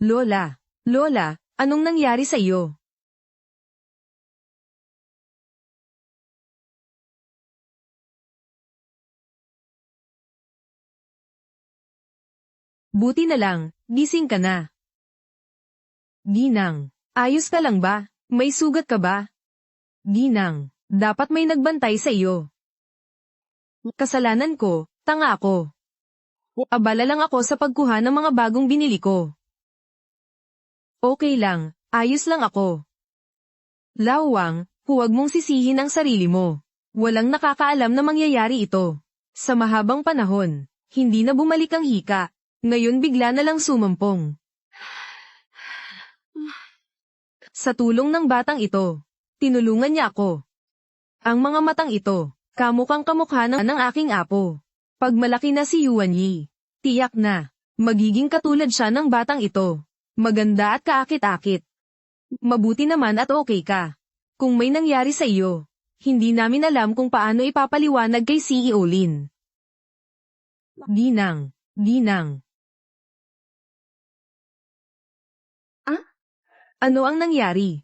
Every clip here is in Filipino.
Lola, Lola, anong nangyari sa iyo? Buti na lang, gising ka na. Ginang, ayos ka lang ba? May sugat ka ba? Ginang, dapat may nagbantay sa iyo. Kasalanan ko, tanga ako. Abala lang ako sa pagkuha ng mga bagong binili ko. Okay lang, ayos lang ako. Lawang, huwag mong sisihin ang sarili mo. Walang nakakaalam na mangyayari ito. Sa mahabang panahon, hindi na bumalik ang hika. Ngayon bigla na lang sumampong. Sa tulong ng batang ito, tinulungan niya ako. Ang mga matang ito, kamukhang kamukha ng aking apo. Pag malaki na si Yuan Yi, tiyak na, magiging katulad siya ng batang ito. Maganda at kaakit-akit. Mabuti naman at okay ka. Kung may nangyari sa iyo, hindi namin alam kung paano ipapaliwanag kay CEO Lin. Ginang, Ginang. Ano ang nangyari?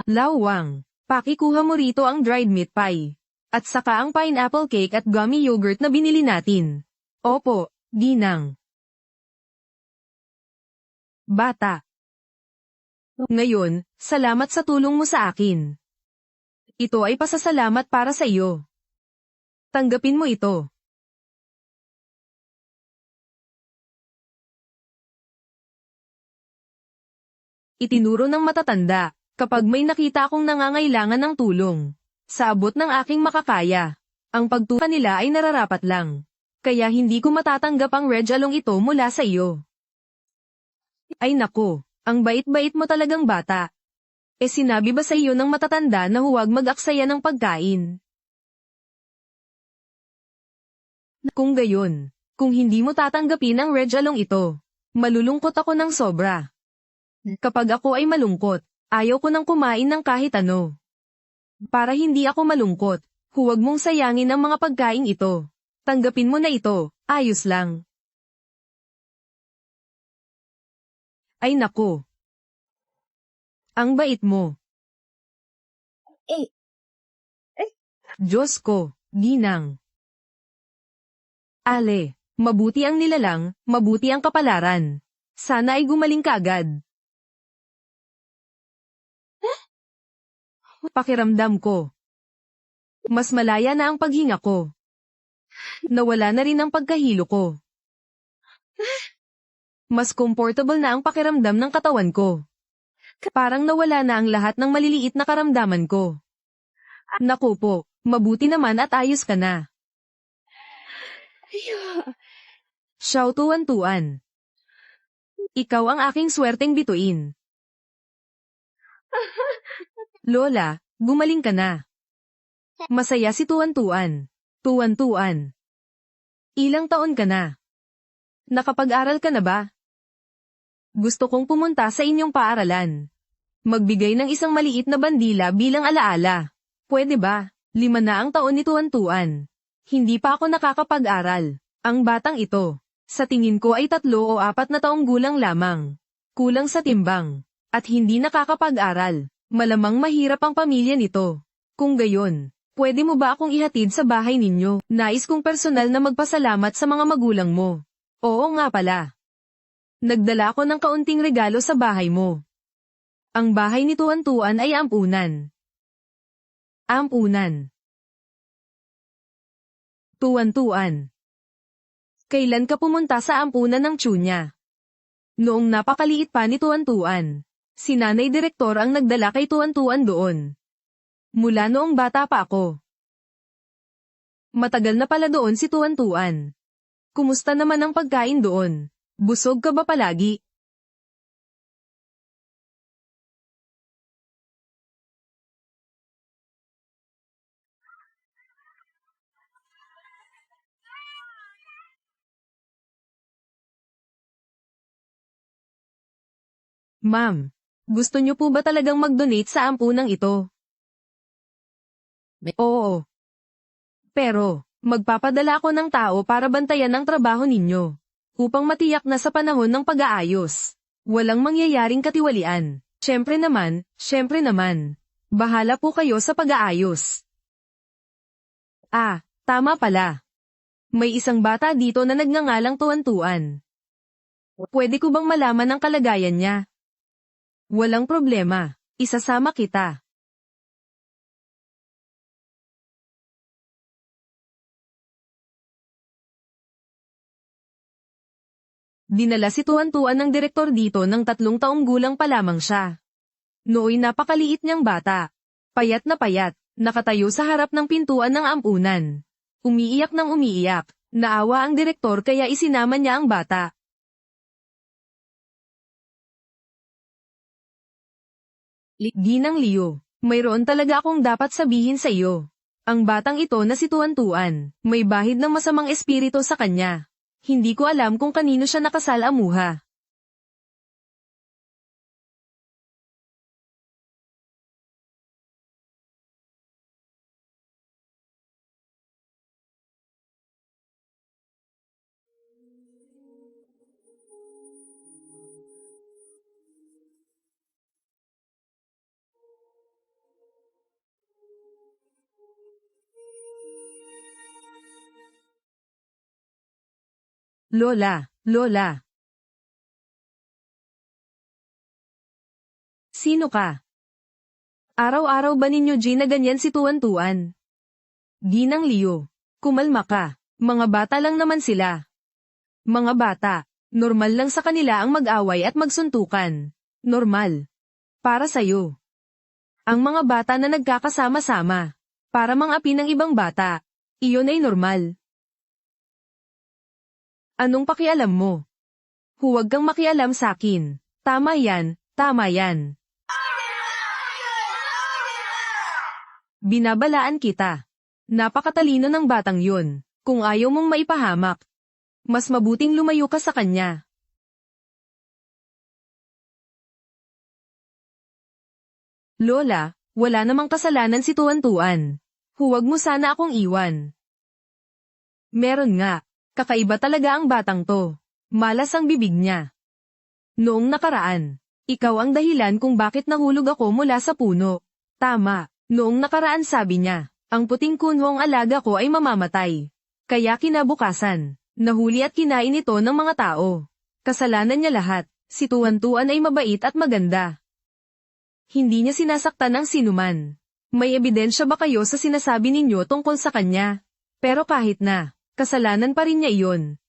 Lawang, pakikuha mo rito ang dried meat pie. At saka ang pineapple cake at gummy yogurt na binili natin. Opo, Ginang. Bata. Ngayon, salamat sa tulong mo sa akin. Ito ay pasasalamat para sa iyo. Tanggapin mo ito. Itinuro ng matatanda, kapag may nakita akong nangangailangan ng tulong, sa abot ng aking makakaya, ang pagtulong nila ay nararapat lang. Kaya hindi ko matatanggap ang regalong ito mula sa iyo. Ay nako, ang bait-bait mo talagang bata. Sinabi ba sa iyo ng matatanda na huwag mag-aksaya ng pagkain? Kung gayon, kung hindi mo tatanggapin ang regalong ito, malulungkot ako ng sobra. Kapag ako ay malungkot, ayaw ko nang kumain ng kahit ano. Para hindi ako malungkot, huwag mong sayangin ang mga pagkain ito. Tanggapin mo na ito, ayos lang. Ay nako. Ang bait mo. Diyos ko, Ginang. Ale, mabuti ang nilalang, mabuti ang kapalaran. Sana ay gumaling ka agad. Pakiramdam ko. Mas malaya na ang paghinga ko. Nawala na rin ang pagkahilo ko. Mas comfortable na ang pakiramdam ng katawan ko. Parang nawala na ang lahat ng maliliit na karamdaman ko. Naku po, mabuti naman at ayos ka na. Xiao tuwan-tuwan. Ikaw ang aking swerteng bituin. Lola, gumaling ka na. Masaya si tuwan-tuwan. Tuwan-tuwan. Ilang taon ka na? Nakapag-aral ka na ba? Gusto kong pumunta sa inyong paaralan. Magbigay ng isang maliit na bandila bilang alaala. Pwede ba? 5 na ang taon ni tuwan-tuwan. Hindi pa ako nakakapag-aral. Ang batang ito, sa tingin ko ay 3 o 4 na taong gulang lamang. Kulang sa timbang. At hindi nakakapag-aral. Malamang mahirap ang pamilya nito. Kung gayon, pwede mo ba akong ihatid sa bahay ninyo? Nais kong personal na magpasalamat sa mga magulang mo. Oo nga pala. Nagdala ako ng kaunting regalo sa bahay mo. Ang bahay ni tuwan-tuwan ay ampunan. Ampunan. Tuwan-tuwan. Kailan ka pumunta sa ampunan ng Chunya? Noong napakaliit pa ni tuwan-tuwan. Si Nanay Direktor ang nagdala kay tuwan-tuwan doon. Mula noong bata pa ako. Matagal na pala doon si tuwan-tuwan. Kumusta naman ang pagkain doon? Busog ka ba palagi? Ma'am, gusto niyo po ba talagang mag-donate sa ampunang ito? Oo. Pero, magpapadala ako ng tao para bantayan ang trabaho ninyo. Upang matiyak na sa panahon ng pag-aayos. Walang mangyayaring katiwalian. Siyempre naman. Bahala po kayo sa pag-aayos. Ah, tama pala. May isang bata dito na nagngangalang Tuan-Tuan. Pwede ko bang malaman ang kalagayan niya? Walang problema. Isasama kita. Dinala si Tuan-Tuan ng direktor dito ng 3 taong gulang pa lamang siya. Nooy napakaliit niyang bata. Payat na payat, nakatayo sa harap ng pintuan ng ampunan. Umiiyak ng umiiyak. Naawa ang direktor kaya isinama niya ang bata. Ginang Leo, mayroon talaga akong dapat sabihin sa iyo. Ang batang ito na si Tuan-Tuan, may bahid ng masamang espiritu sa kanya. Hindi ko alam kung kanino siya nakasalamuha. Lola. Sino ka? Araw-araw ba ninyo ginaganyan si Tuan-Tuan? Ginang Leo, kumalma ka. Mga bata lang naman sila. Mga bata, normal lang sa kanila ang mag-away at magsuntukan. Normal. Para sa'yo. Ang mga bata na nagkakasama-sama. Para mang-api ng ibang bata. Iyon ay normal. Anong pakialam mo? Huwag kang makialam sakin. Tama yan. Binabalaan kita. Napakatalino ng batang yun. Kung ayaw mong maipahamak, mas mabuting lumayo ka sa kanya. Lola, wala namang kasalanan si Tuan-Tuan. Huwag mo sana akong iwan. Meron nga. Kakaiba talaga ang batang to. Malas ang bibig niya. Noong nakaraan, ikaw ang dahilan kung bakit nahulog ako mula sa puno. Tama, noong nakaraan sabi niya, ang puting kunhong alaga ko ay mamamatay. Kaya kinabukasan, nahuli at kinain ito ng mga tao. Kasalanan niya lahat, si Tuan-Tuan ay mabait at maganda. Hindi niya sinasaktan ng sinuman. May ebidensya ba kayo sa sinasabi ninyo tungkol sa kanya? Pero kahit na, kasalanan pa rin niya iyon.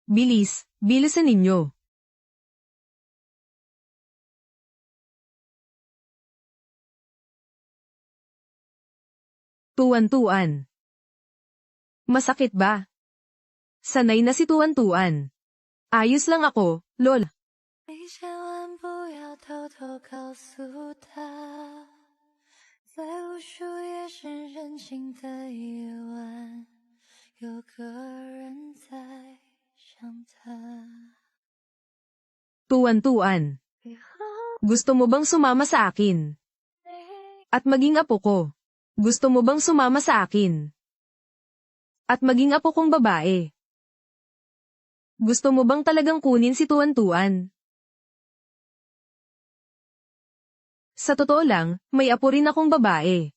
Bilisan ninyo. Tuan-Tuan. Masakit ba? Sanay na si Tuan-Tuan. Ayos lang ako, Lola. 你千万不要偷偷告诉他，在无数夜深人静的夜晚，有个人在想他。 Tuan-Tuan. Gusto mo bang sumama sa akin? At maging apo ko. Gusto mo bang sumama sa akin? At maging apo kong babae. Gusto mo bang talagang kunin si Tuan-Tuan? Sa totoo lang, may apo rin akong babae.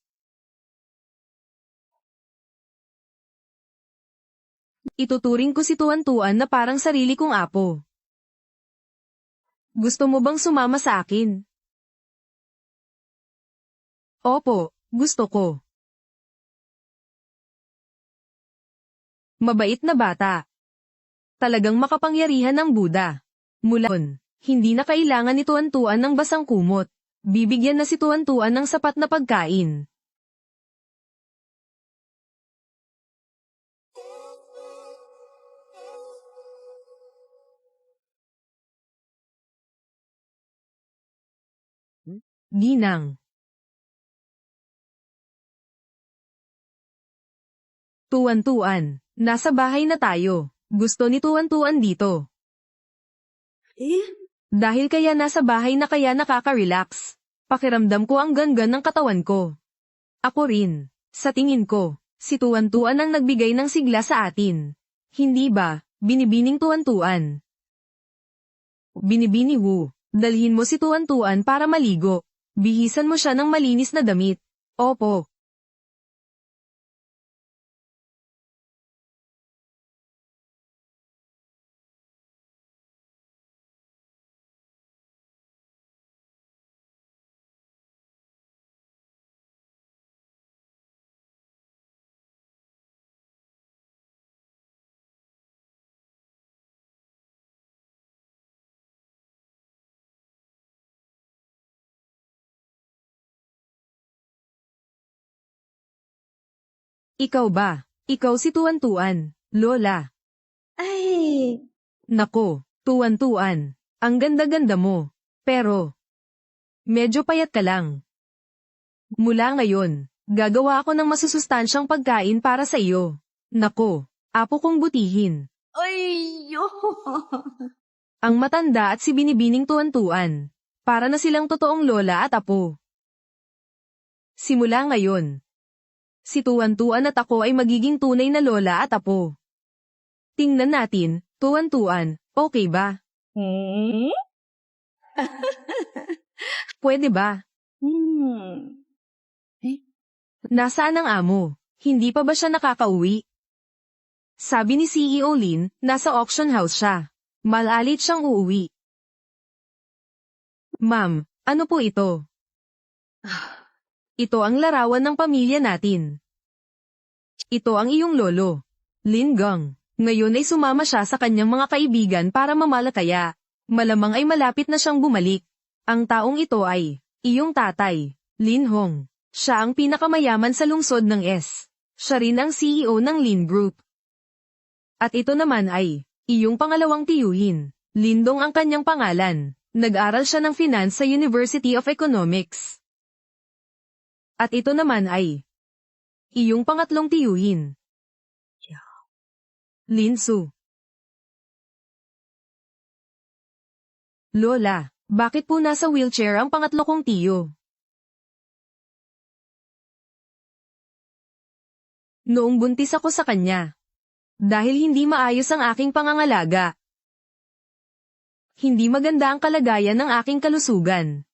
Ituturing ko si Tuan-Tuan na parang sarili kong apo. Gusto mo bang sumama sa akin? Opo, gusto ko. Mabait na bata. Talagang makapangyarihan ng Buddha. Mula noon, hindi na kailangan ni Tuan-Tuan ng basang kumot. Bibigyan na si Tuan-Tuan ng sapat na pagkain. Ginang. Tuan-Tuan, nasa bahay na tayo. Gusto ni Tuan-Tuan dito. Dahil kaya nasa bahay na kaya nakaka-relax. Pakiramdam ko ang ganda ng katawan ko. Ako rin. Sa tingin ko, si Tuan-Tuan ang nagbigay ng sigla sa atin. Hindi ba, Binibining tuwan-tuan. Binibini Wu, dalhin mo si tuwan-tuan para maligo. Bihisan mo siya ng malinis na damit. Opo. Ikaw ba? Ikaw si tuwan-tuan, Lola. Ay, Nako, tuwan-tuan. Ang ganda-ganda mo. Pero, medyo payat ka lang. Mula ngayon, gagawa ako ng masusustansyang pagkain para sa iyo. Nako, apo kong butihin. ay, yo. Ang matanda at si binibining tuwan-tuan. Para na silang totoong lola at apo. Simula ngayon, si tuwan-tuan at ako ay magiging tunay na lola at apo. Tingnan natin, tuwan-tuan, okay ba? Hmm? Pwede ba? Hmm. Nasaan ang amo? Hindi pa ba siya nakakauwi? Sabi ni CEO Lin, nasa auction house siya. Malalit siyang uuwi. Ma'am, ano po ito? Ito ang larawan ng pamilya natin. Ito ang iyong lolo, Lin Gong. Ngayon ay sumama siya sa kanyang mga kaibigan para mamalakaya. Malamang ay malapit na siyang bumalik. Ang taong ito ay iyong tatay, Lin Hong. Siya ang pinakamayaman sa lungsod ng S. Siya rin ang CEO ng Lin Group. At ito naman ay iyong pangalawang tiyuhin. Lindong ang kanyang pangalan. Nag-aral siya ng finance sa University of Economics. At ito naman ay iyong pangatlong tiyuhin. Lin Su. Lola, bakit po nasa wheelchair ang pangatlo kong tiyo? Noong buntis ako sa kanya. Dahil hindi maayos ang aking pangangalaga. Hindi maganda ang kalagayan ng aking kalusugan.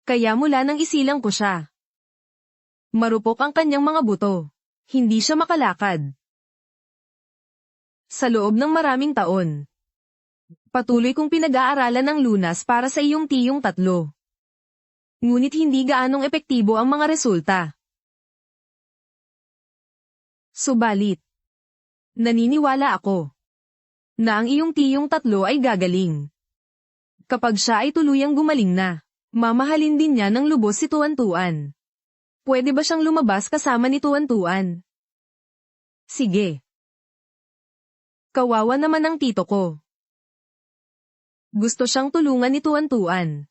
Kaya mula nang isilang ko siya. Marupok ang kanyang mga buto. Hindi siya makalakad. Sa loob ng maraming taon, patuloy kong pinag-aaralan ng lunas para sa iyong tiyong tatlo. Ngunit hindi gaanong epektibo ang mga resulta. Subalit, naniniwala ako na ang iyong tiyong tatlo ay gagaling. Kapag siya ay tuluyang gumaling na, mamahalin din niya ng lubos si tuwan-tuan. Pwede ba siyang lumabas kasama ni tuwan-tuan? Sige. Kawawa naman ang tito ko. Gusto siyang tulungan ni tuwan-tuan.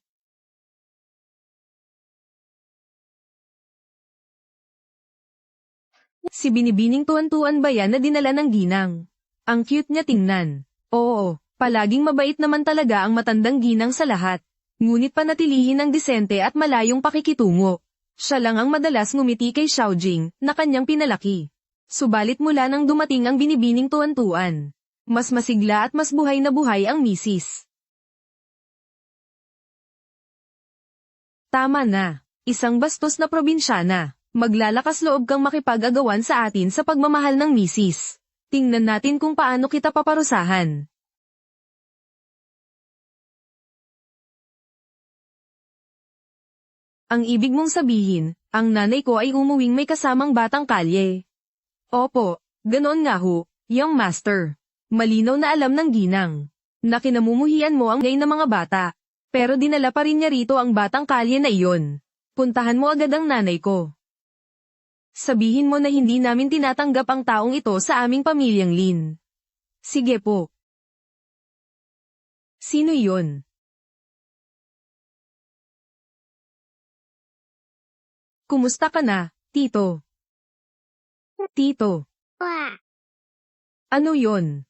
Si binibining tuwan-tuan ba yan na dinala ng ginang? Ang cute niya tingnan. Oo, palaging mabait naman talaga ang matandang ginang sa lahat. Ngunit panatilihin ang disente at malayong pakikitungo. Siya lang ang madalas ngumiti kay Xiaojing, na kanyang pinalaki. Subalit mula nang dumating ang binibining tuwan-tuan, mas masigla at mas buhay na buhay ang misis. Tama na, isang bastos na probinsyana. Maglalakas loob kang makipag-agawan sa atin sa pagmamahal ng misis. Tingnan natin kung paano kita paparusahan. Ang ibig mong sabihin, ang nanay ko ay umuwing may kasamang batang kalye. Opo, ganoon nga ho, young master. Malinaw na alam ng ginang na kinamumuhian mo ang gay na mga bata. Pero dinala pa rin niya rito ang batang kalye na iyon. Puntahan mo agad ang nanay ko. Sabihin mo na hindi namin tinatanggap ang taong ito sa aming pamilyang Lin. Sige po. Sino iyon? Kumusta ka na, Tito? Tito. Ano yon?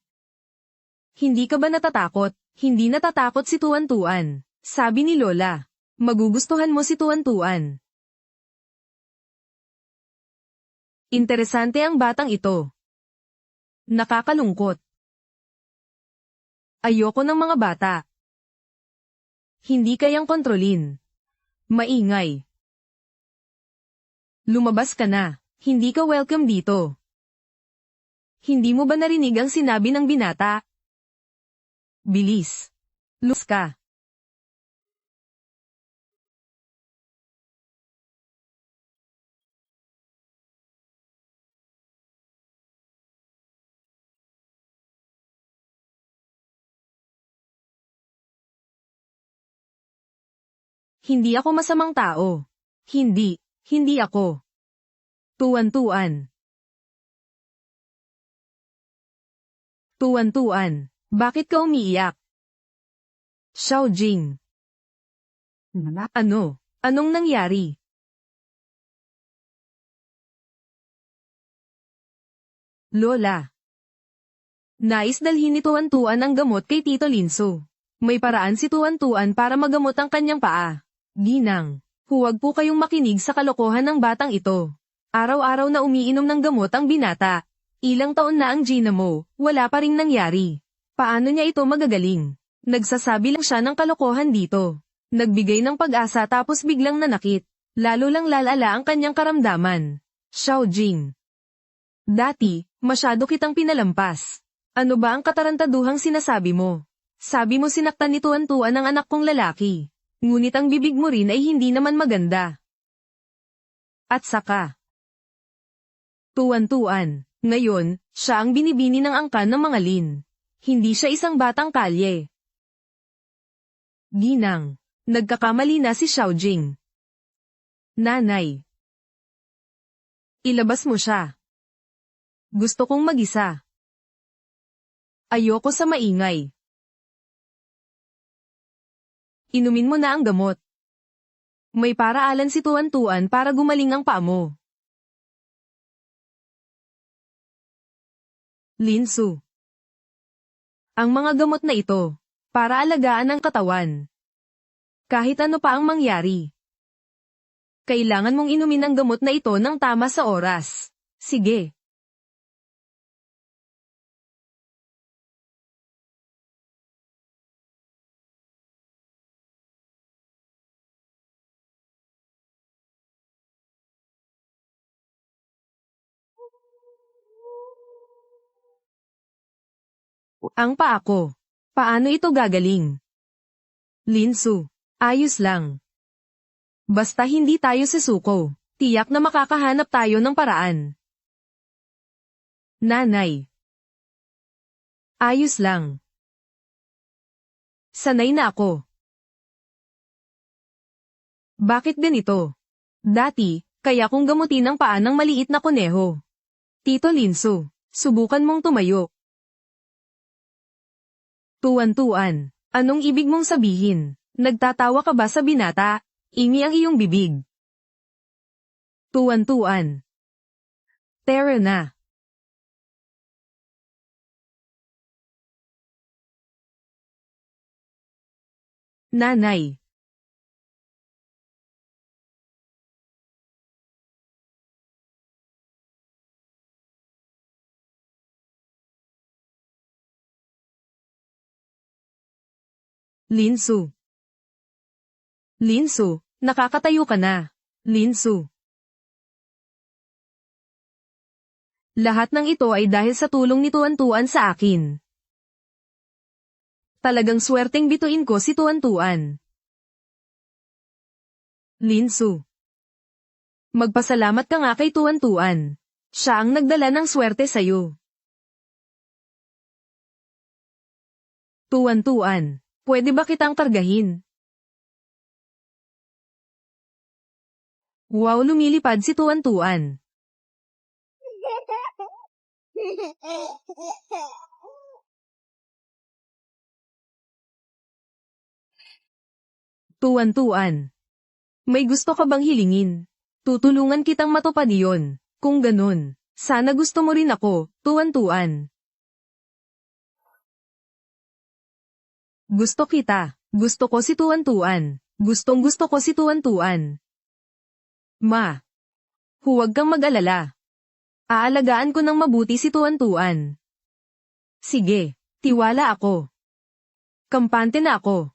Hindi ka ba natatakot? Hindi natatakot si tuwan-tuan. Sabi ni Lola. Magugustuhan mo si tuwan-tuan. Interesante ang batang ito. Nakakalungkot. Ayoko ng mga bata. Hindi kayang kontrolin. Maingay. Lumabas ka na. Hindi ka welcome dito. Hindi mo ba narinig ang sinabi ng binata? Bilis. Lus ka. Hindi ako masamang tao. Hindi. Hindi ako. Tuwan-tuan. Tuwan-tuan. Bakit ka umiiyak? Xiaojing. Ano? Anong nangyari? Lola. Nais dalhin ni Tuwan-tuan ang gamot kay Tito Linso. May paraan si Tuwan-tuan para magamot ang kanyang paa. Ginang, huwag po kayong makinig sa kalokohan ng batang ito. Araw-araw na umiinom ng gamot ang binata. Ilang taon na ang Gina mo, wala pa ring nangyari. Paano niya ito magagaling? Nagsasabi lang siya ng kalokohan dito. Nagbigay ng pag-asa tapos biglang nanakit. Lalo lang lalala ang kanyang karamdaman. Xiaojing. Dati, masyado kitang pinalampas. Ano ba ang katarantaduhang sinasabi mo? Sabi mo sinaktan ni Tuwan-tuan ang anak kong lalaki. Ngunit ang bibig mo rin ay hindi naman maganda. At saka, Tuwan-tuan, ngayon, siya ang binibini ng angkan ng mga lin. Hindi siya isang batang kalye. Ginang, nagkakamali na si Xiaojing. Nanay. Ilabas mo siya. Gusto kong mag-isa. Ayoko sa maingay. Inumin mo na ang gamot. May paraalan si Tuwan-tuan para gumaling ang paa mo. Linsu. Ang mga gamot na ito, para alagaan ang katawan. Kahit ano pa ang mangyari. Kailangan mong inumin ang gamot na ito ng tama sa oras. Sige. Ang paa ko. Paano ito gagaling? Linsu. Ayos lang. Basta hindi tayo susuko. Tiyak na makakahanap tayo ng paraan. Nanay. Ayos lang. Sanay na ako. Bakit ganito? Dati, kaya kong gamutin ang paa ng maliit na kuneho. Tito Linsu, subukan mong tumayo. Tuwan-tuan, anong ibig mong sabihin? Nagtatawa ka ba sa binata? Ingi ang iyong bibig. Tuwan-tuan. Tara na. Nanay. Linsu. Linsu, nakakatayo ka na. Linsu. Lahat ng ito ay dahil sa tulong ni Tuwan-tuan sa akin. Talagang swerteng bituin ko si Tuwan-tuan. Linsu. Magpasalamat ka nga kay Tuwan-tuan. Siya ang nagdala ng swerte sa'yo. Tuwan-tuan, pwede ba kitang kargahin? Wow, lumilipad si Tuwan-tuan. Tuwan-tuan. May gusto ka bang hilingin? Tutulungan kitang matupad iyon. Kung ganun, sana gusto mo rin ako, Tuwan-tuan. Gusto kita. Gusto ko si Tuwan-tuan. Gustong gusto ko si Tuwan-tuan. Ma. Huwag kang mag-alala. Aalagaan ko ng mabuti si Tuwan-tuan. Sige, tiwala ako. Kampante na ako.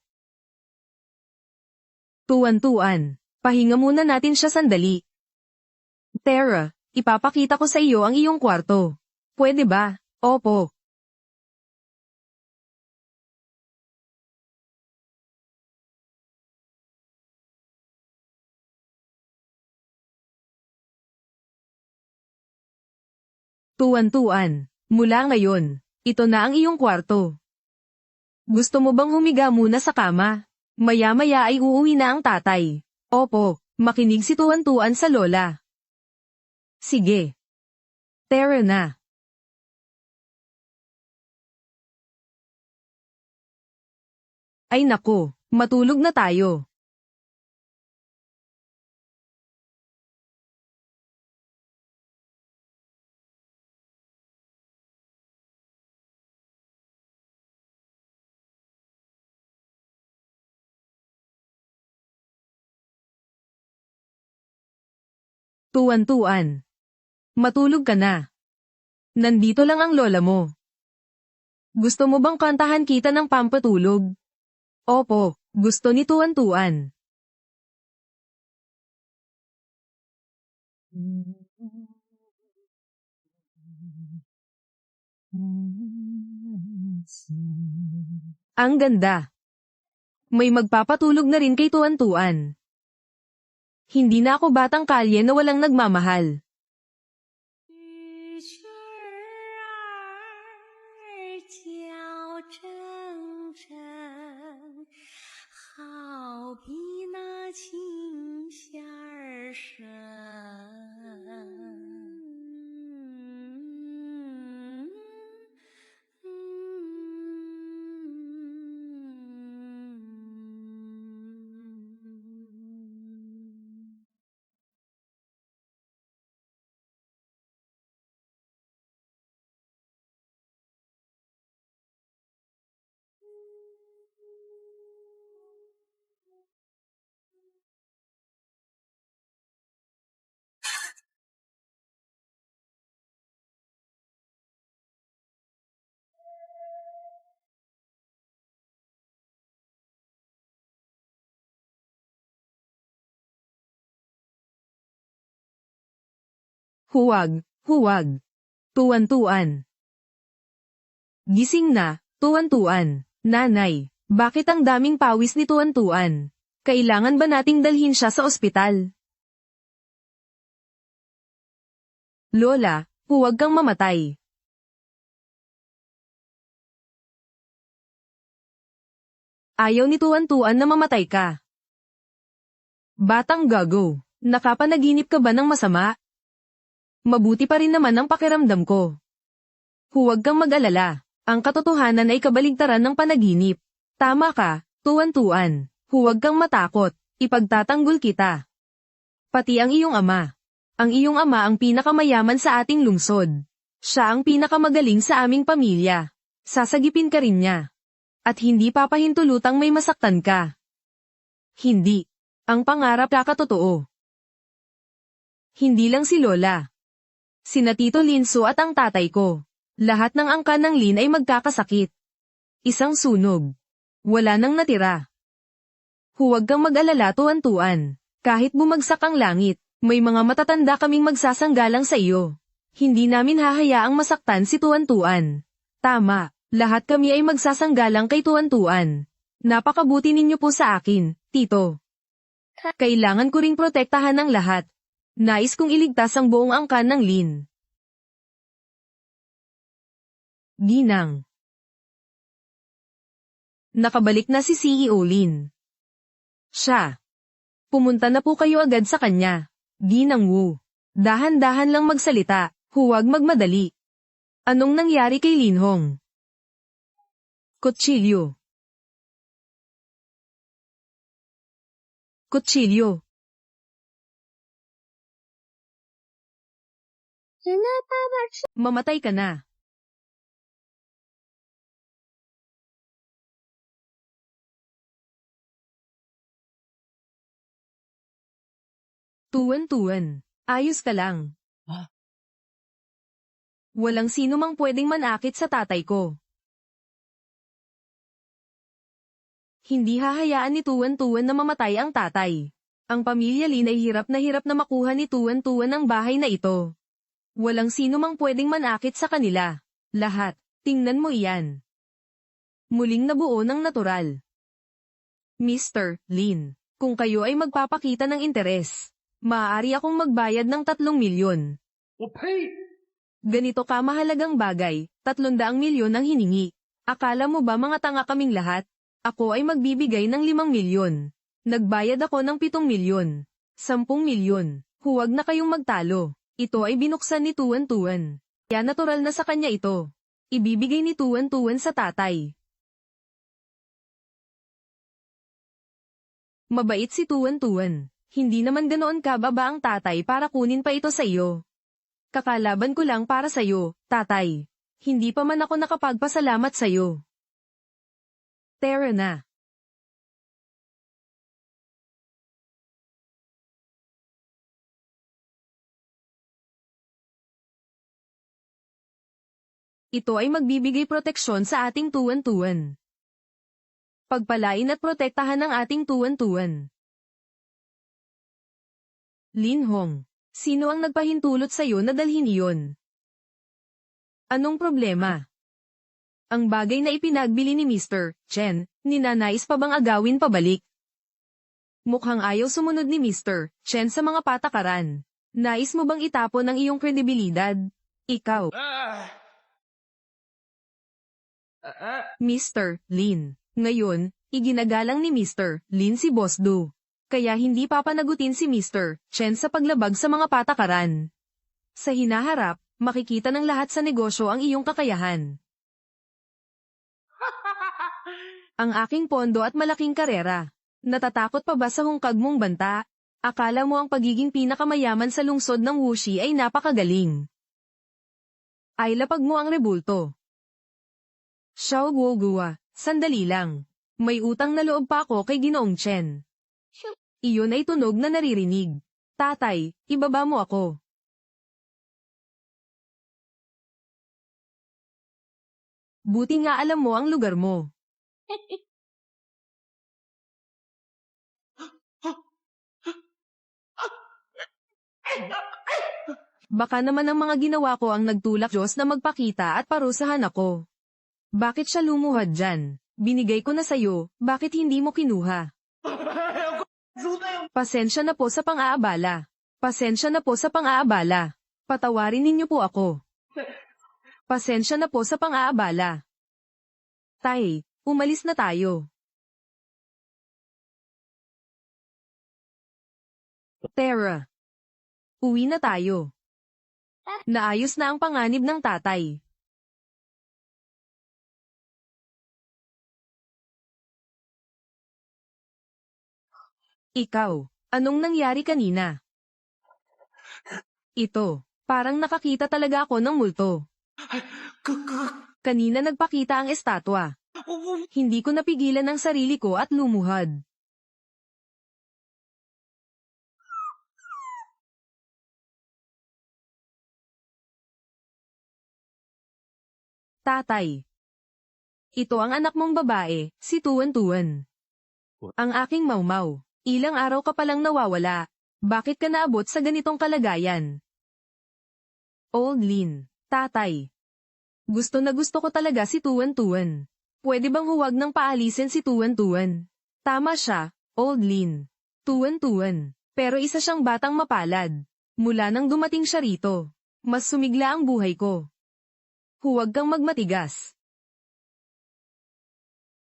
Tuwan-tuan. Pahinga muna natin siya sandali. Tara, ipapakita ko sa iyo ang iyong kwarto. Pwede ba? Opo. Tuwan-tuan. Mula ngayon, ito na ang iyong kwarto. Gusto mo bang humiga muna sa kama? Maya-maya ay uuwi na ang tatay. Opo, makinig si Tuwan-tuan sa lola. Sige. Tara na. Ay naku, matulog na tayo. Tuwan-tuan. Matulog ka na. Nandito lang ang lola mo. Gusto mo bang kantahan kita ng pampatulog? Opo, gusto ni Tuwan-tuan. Ang ganda. May magpapatulog na rin kay Tuwan-tuan. Hindi na ako batang kalye na walang nagmamahal. 玉裙儿娇铮铮，好比那琴弦儿声。Huwag, huwag. Tuwan-tuan. Gising na, Tuwan-tuan. Nanay, bakit ang daming pawis ni Tuwan-tuan? Kailangan ba nating dalhin siya sa ospital? Lola, huwag kang mamatay. Ayaw ni Tuwan-tuan na mamatay ka. Batang gago, nakapanaginip ka ba ng masama? Mabuti pa rin naman ang pakiramdam ko. Huwag kang mag-alala. Ang katotohanan ay kabaligtaran ng panaginip. Tama ka, Tuwan-tuan. Huwag kang matakot. Ipagtatanggol kita. Pati ang iyong ama. Ang iyong ama ang pinakamayaman sa ating lungsod. Siya ang pinakamagaling sa aming pamilya. Sasagipin ka rin niya. At hindi papahintulutang may masaktan ka. Hindi. Ang pangarap kakatotoo. Hindi lang si Lola. Sina Tito Linso at ang tatay ko. Lahat ng angkan ng Lin ay magkakasakit. Isang sunog. Wala nang natira. Huwag kang mag-alala, Tuwan-tuan. Kahit bumagsak ang langit, may mga matatanda kaming magsasanggalang sa iyo. Hindi namin hahayaang masaktan si Tuwan-tuan. Tama, lahat kami ay magsasanggalang kay Tuwan-tuan. Napakabuti ninyo po sa akin, Tito. Kailangan ko ring protektahan ang lahat. Nais kong iligtas ang buong angkan ng Lin. Ginang. Nakabalik na si CEO Lin. Siya. Pumunta na po kayo agad sa kanya. Ginang Wu. Dahan-dahan lang magsalita, huwag magmadali. Anong nangyari kay Linhong? Kutsilyo. Kutsilyo. Mamatay ka na. Tuwan-tuwan. Ayos ka lang. Walang sino mang pwedeng manakit sa tatay ko. Hindi hahayaan ni Tuan-Tuan na mamatay ang tatay. Ang pamilya Lin ay hirap na makuha ni Tuan-Tuan ang bahay na ito. Walang sino mang pwedeng manakit sa kanila. Lahat, tingnan mo iyan. Muling nabuo ng natural. Mr. Lin, kung kayo ay magpapakita ng interes, maaari akong magbayad ng 3 milyon. Ganito kamahalagang bagay, 300 milyon ang hiningi. Akala mo ba mga tanga kaming lahat? Ako ay magbibigay ng 5 milyon. Nagbayad ako ng 7 milyon. 10 milyon. Huwag na kayong magtalo. Ito ay binuksan ni Tuan-Tuan. Kaya natural na sa kanya ito. Ibibigay ni Tuan-Tuan sa tatay. Mabait si Tuan-Tuan. Hindi naman ganoon kababa ang tatay para kunin pa ito sa iyo. Kakalaban ko lang para sa iyo, tatay. Hindi pa man ako nakapagpasalamat sa iyo. Tara na. Ito ay magbibigay proteksyon sa ating Tuan-Tuan. Pagpalain at protektahan ang ating Tuan-Tuan. Lin Hong, sino ang nagpahintulot sa iyo na dalhin iyon? Anong problema? Ang bagay na ipinagbili ni Mr. Chen, ninanais pa bang agawin pabalik? Mukhang ayaw sumunod ni Mr. Chen sa mga patakaran. Nais mo bang itapon ang iyong kredibilidad? Ikaw. Mr. Lin. Ngayon, iginagalang ni Mr. Lin si Boss Du. Kaya hindi papanagutin si Mr. Chen sa paglabag sa mga patakaran. Sa hinaharap, makikita ng lahat sa negosyo ang iyong kakayahan. Ang aking pondo at malaking karera. Natatakot pa ba sa hungkag mong banta? Akala mo ang pagiging pinakamayaman sa lungsod ng Wuxi ay napakagaling. Ay lapag mo ang rebulto. Xiao Guogua, sandali lang. May utang na loob pa ako kay Ginoong Chen. Iyon ay tunog na naririnig. Tatay, ibaba mo ako. Buti nga alam mo ang lugar mo. Baka naman ang mga ginawa ko ang nagtulak Diyos na magpakita at parusahan ako. Bakit siya lumuhad dyan? Binigay ko na sayo, bakit hindi mo kinuha? Pasensya na po sa pang-aabala. Pasensya na po sa pang-aabala. Patawarin ninyo po ako. Pasensya na po sa pang-aabala. Tay, umalis na tayo. Tara. Uwi na tayo. Naayos na ang panganib ng tatay. Ikaw, anong nangyari kanina? Ito, parang nakakita talaga ako ng multo. Kanina nagpakita ang estatwa. Hindi ko napigilan ang sarili ko at lumuhad. Tatay. Ito ang anak mong babae, si Tuan-Tuan. Ang aking Mau-Mau. Ilang araw ka palang nawawala. Bakit ka naabot sa ganitong kalagayan? Old Lin. Tatay. Gusto na gusto ko talaga si Tuan-Tuan. Pwede bang huwag nang paalisin si Tuan-Tuan? Tama siya, Old Lin. Tuan-Tuan. Pero isa siyang batang mapalad. Mula nang dumating siya rito, mas sumigla ang buhay ko. Huwag kang magmatigas.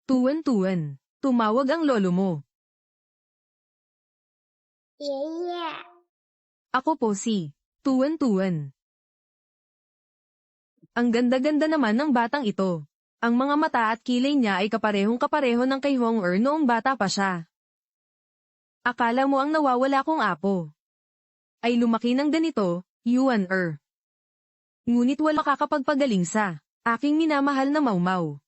Tuan-Tuan. Tumawag ang lolo mo. Ako po si Tuan-Tuan. Ang ganda-ganda naman ng batang ito. Ang mga mata at kilay niya ay kaparehong-kapareho ng kay Hong-er noong bata pa siya. Akala mo ang nawawala kong apo ay lumaki ng ganito, Yuan-er. Ngunit wala kakapagpagaling sa aking minamahal na Mau-Mau.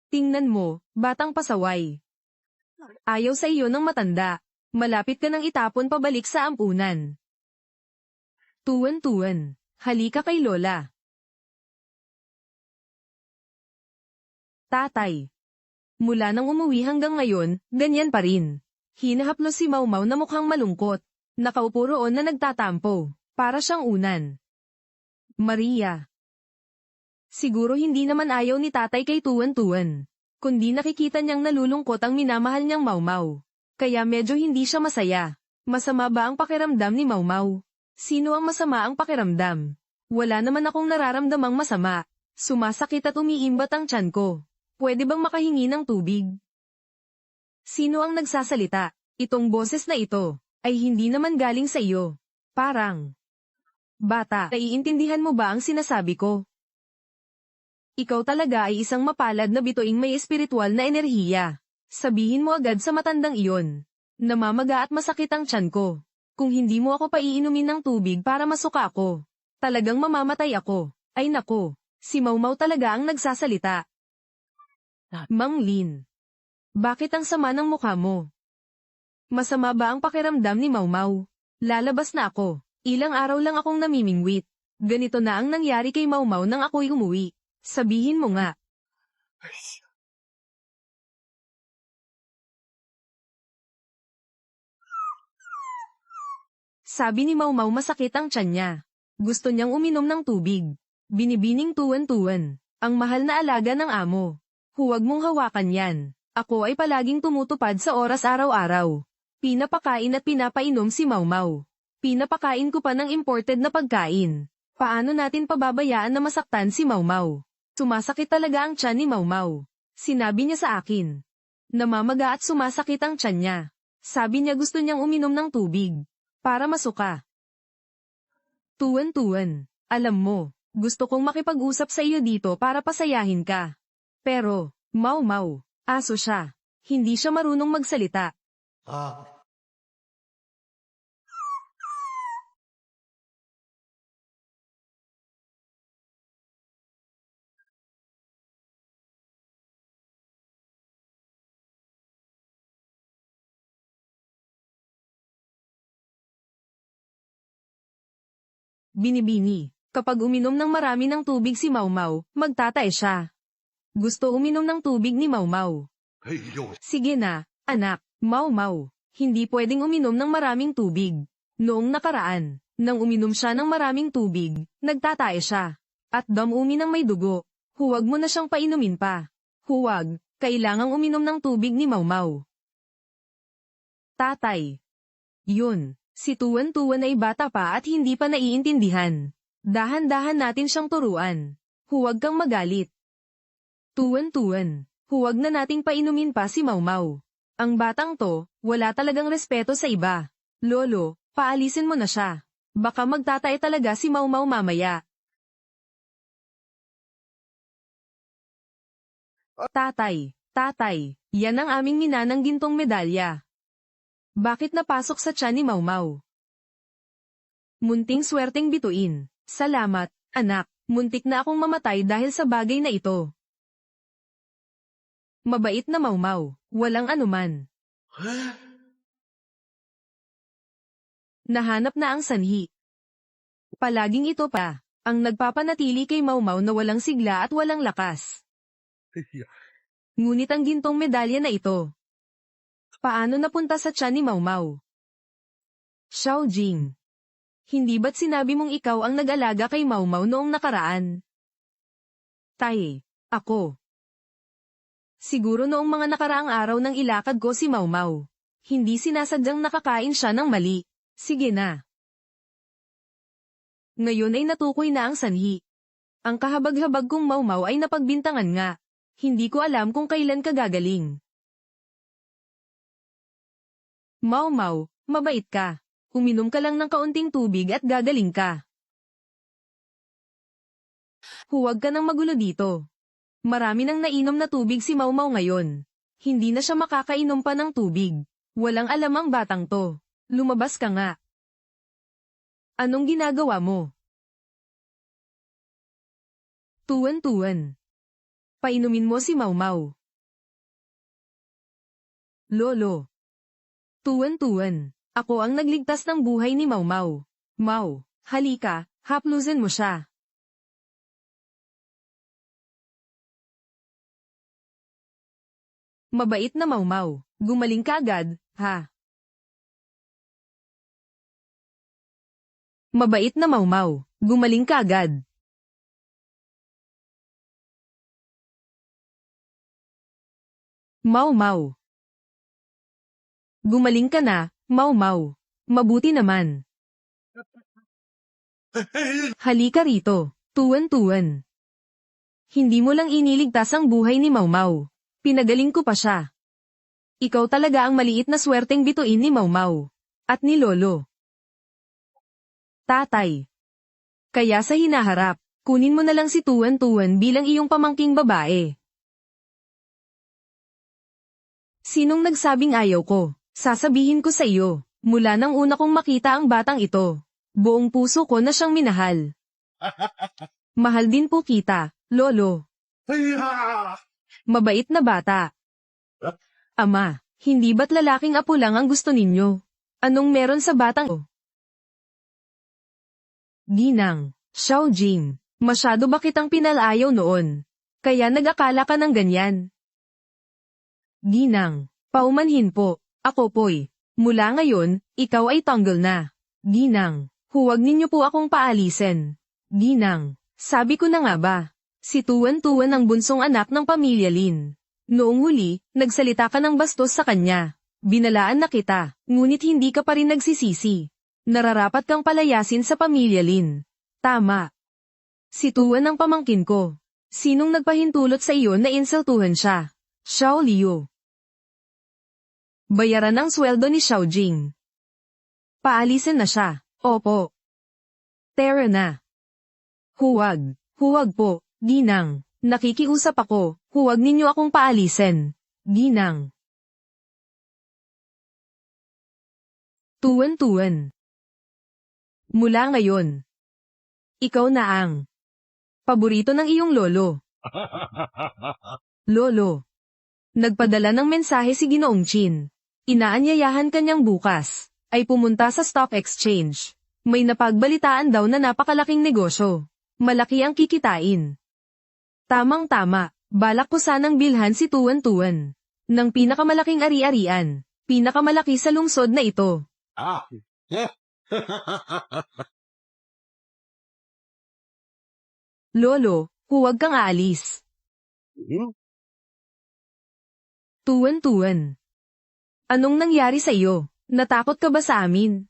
Tingnan mo, batang pasaway. Ayaw sa iyo ng matanda. Malapit ka nang itapon pabalik sa ampunan. Tuan-Tuan, halika kay Lola. Tatay. Mula nang umuwi hanggang ngayon, ganyan pa rin. Hinahaplos si Mau na mukhang malungkot. Nakaupo roon na nagtatampo. Para siyang unan. Maria. Siguro hindi naman ayaw ni tatay kay Tuan, kundi nakikita niyang nalulungkot ang minamahal niyang Mau. Kaya medyo hindi siya masaya. Masama ba ang pakiramdam ni Mau? Sino ang masama ang pakiramdam? Wala naman akong nararamdamang masama. Sumasakit at umiimbat ang tiyan ko. Pwede bang makahingi ng tubig? Sino ang nagsasalita? Itong boses na ito ay hindi naman galing sa iyo. Parang, bata, naiintindihan mo ba ang sinasabi ko? Ikaw talaga ay isang mapalad na bituing may espiritual na enerhiya. Sabihin mo agad sa matandang iyon. Namamaga at masakit ang tiyan ko. Kung hindi mo ako paiinumin ng tubig para masuka ako, talagang mamamatay ako. Ay nako, si Mau talaga ang nagsasalita. Mang Lin, bakit ang sama ng mukha mo? Masama ba ang pakiramdam ni Mau? Lalabas na ako. Ilang araw lang akong namimingwit. Ganito na ang nangyari kay Mau nang ako'y umuwi. Sabihin mo nga. Sabi ni Mau masakit ang tiyan niya. Gusto niyang uminom ng tubig. Binibining Tuan. Ang mahal na alaga ng amo. Huwag mong hawakan yan. Ako ay palaging tumutupad sa oras araw-araw. Pinapakain at pinapainom si Mau. Pinapakain ko pa ng imported na pagkain. Paano natin pababayaan na masaktan si Mau? Sumasakit talaga ang tiyan ni Mau. Sinabi niya sa akin. Namamaga at sumasakit ang tiyan niya. Sabi niya gusto niyang uminom ng tubig. Para masuka. Tuan, alam mo, gusto kong makipag-usap sa iyo dito para pasayahin ka. Pero, Mau, aso siya. Hindi siya marunong magsalita. Binibini, kapag uminom ng marami ng tubig si Mau, magtatay siya. Gusto uminom ng tubig ni Mau. Sige na, anak, Mau, hindi pwedeng uminom ng maraming tubig. Noong nakaraan, nang uminom siya ng maraming tubig, nagtatay siya. At dumi ng may dugo. Huwag mo na siyang painumin pa. Huwag, kailangang uminom ng tubig ni Mau. Tatay. Yun. Si Tuan ay bata pa at hindi pa naiintindihan. Dahan-dahan natin siyang turuan. Huwag kang magalit. Tuan, huwag na nating painumin pa si Mau. Ang batang to, wala talagang respeto sa iba. Lolo, paalisin mo na siya. Baka magtatay talaga si Mau mamaya. Tatay, yan ang aming minanang gintong medalya. Bakit napasok sa tiyan ni Mau? Munting swerteng bituin. Salamat, anak. Muntik na akong mamatay dahil sa bagay na ito. Mabait na Mau. Walang anuman. Nahanap na ang sanhi. Palaging ito pa, ang nagpapanatili kay Mau na walang sigla at walang lakas. Ngunit ang gintong medalya na ito, paano napunta sa tiyan ni Mau? Xiaojing. Hindi ba't sinabi mong ikaw ang nag-alaga kay Mau noong nakaraan? Tay, ako. Siguro noong mga nakaraang araw nang ilakad ko si Mau. Hindi sinasadyang nakakain siya ng mali. Sige na. Ngayon ay natukoy na ang sanhi. Ang kahabag-habag kong Mau ay napagbintangan nga. Hindi ko alam kung kailan ka gagaling. Mau, mabait ka. Uminom ka lang ng kaunting tubig at gagaling ka. Huwag ka nang magulo dito. Marami nang nainom na tubig si Mau ngayon. Hindi na siya makakainom pa ng tubig. Walang alam ang batang to. Lumabas ka nga. Anong ginagawa mo? Tuan. Painumin mo si Mau. Lolo. Tuan. Ako ang nagligtas ng buhay ni Mau. Mau, halika, haplusin mo siya. Mabait na Maumaw. Gumaling ka agad, ha? Mabait na Maumaw. Gumaling ka agad. Maumaw. Gumaling ka na, Maumaw. Mabuti naman. Halika rito, tuwan-tuwan. Hindi mo lang iniligtas ang buhay ni Maumaw. Pinagaling ko pa siya. Ikaw talaga ang maliit na swerteng bituin ni Maumaw. At ni Lolo. Tatay. Kaya sa hinaharap, kunin mo na lang si Tuwan-tuwan bilang iyong pamangking babae. Sinong nagsabing ayaw ko? Sasabihin ko sa iyo, mula nang una kong makita ang batang ito. Buong puso ko na siyang minahal. Mahal din po kita, Lolo. Mabait na bata. Ama, hindi ba't lalaking apo lang ang gusto ninyo? Anong meron sa batang o? Ginang, Xiaojing, masyado ba kitang pinalayaw noon? Kaya nag-akala ka ng ganyan? Ginang, paumanhin po, ako po'y. Mula ngayon, ikaw ay tanggol na. Ginang, huwag ninyo po akong paalisin. Ginang, sabi ko na nga ba? Si Tuwan-tuwan ang bunsong anak ng pamilya Lin. Noong huli, nagsalita ka ng bastos sa kanya. Binalaan na kita, ngunit hindi ka pa rin nagsisisi. Nararapat kang palayasin sa pamilya Lin. Tama. Si Tuwan ang pamangkin ko. Sinong nagpahintulot sa iyo na insultuhan siya? Xiao Liu. Bayaran ang sweldo ni Xiaojing. Paalisin na siya. Opo. Tara na. Huwag. Huwag po, Ginang. Nakikiusap ako, huwag ninyo akong paalisin. Ginang. Tuwan-tuwan. Mula ngayon, ikaw na ang paborito ng iyong lolo. Lolo. Nagpadala ng mensahe si Ginoong Chin. Inaanyayahan kanyang bukas ay pumunta sa stock exchange. May napagbalitaan daw na napakalaking negosyo. Malaki ang kikitain. Tamang-tama, balak ko sanang bilhan si Tuwan-tuwan ng pinakamalaking ari-arian, pinakamalaki sa lungsod na ito. Lolo, huwag kang aalis. Tuwan-tuwan. Anong nangyari sa iyo? Natakot ka ba sa amin?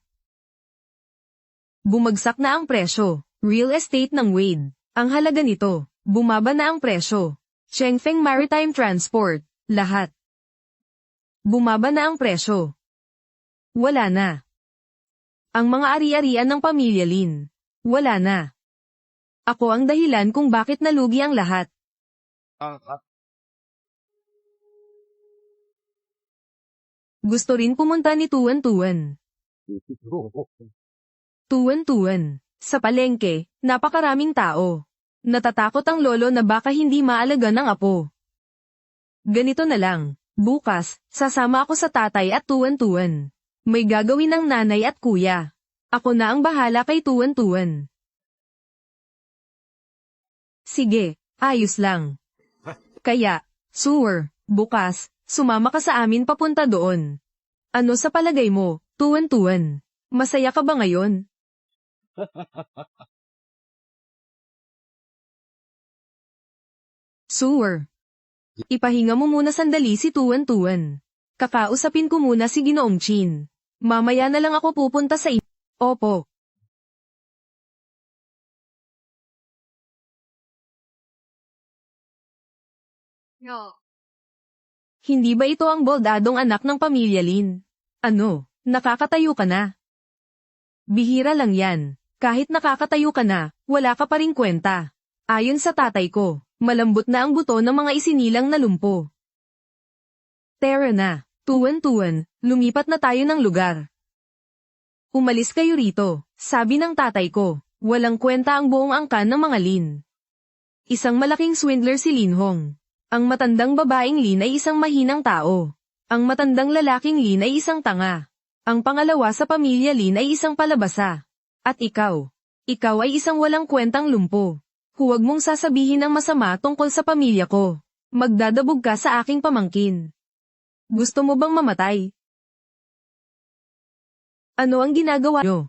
Bumagsak na ang presyo. Real estate ng Wade. Ang halaga nito. Bumaba na ang presyo. Chengfeng Maritime Transport. Lahat. Bumaba na ang presyo. Wala na. Ang mga ari-arian ng pamilya Lin. Wala na. Ako ang dahilan kung bakit nalugi ang lahat. Gusto rin pumunta ni Tuwan-tuwan. Tuwan-tuwan. Sa palengke, napakaraming tao. Natatakot ang lolo na baka hindi maalaga ng apo. Ganito na lang. Bukas, sasama ako sa tatay at Tuwan-tuwan. May gagawin ng nanay at kuya. Ako na ang bahala kay Tuwan-tuwan. Sige, ayos lang. Kaya, sure, bukas, sumama ka sa amin papunta doon. Ano sa palagay mo, Tuwan-tuwan? Masaya ka ba ngayon? Sure. Ipahinga mo muna sandali si Tuwan-tuwan. Kakausapin ko muna si Ginoong Chin. Mamaya na lang ako pupunta sa iyo. Opo. Hindi ba ito ang boldadong anak ng pamilya Lin? Ano, nakakatayo ka na? Bihira lang yan. Kahit nakakatayo ka na, wala ka pa ring kwenta. Ayon sa tatay ko, malambot na ang buto ng mga isinilang na lumpo. Tara na, Tuwan-tuwan, lumipat na tayo ng lugar. Umalis kayo rito, sabi ng tatay ko. Walang kwenta ang buong angkan ng mga Lin. Isang malaking swindler si Lin Hong. Ang matandang babaeng Lin ay isang mahinang tao. Ang matandang lalaking Lin ay isang tanga. Ang pangalawa sa pamilya Lin ay isang palabasa. At ikaw ay isang walang kwentang lumpo. Huwag mong sasabihin ang masama tungkol sa pamilya ko. Magdadabog ka sa aking pamangkin. Gusto mo bang mamatay? Ano ang ginagawa nyo?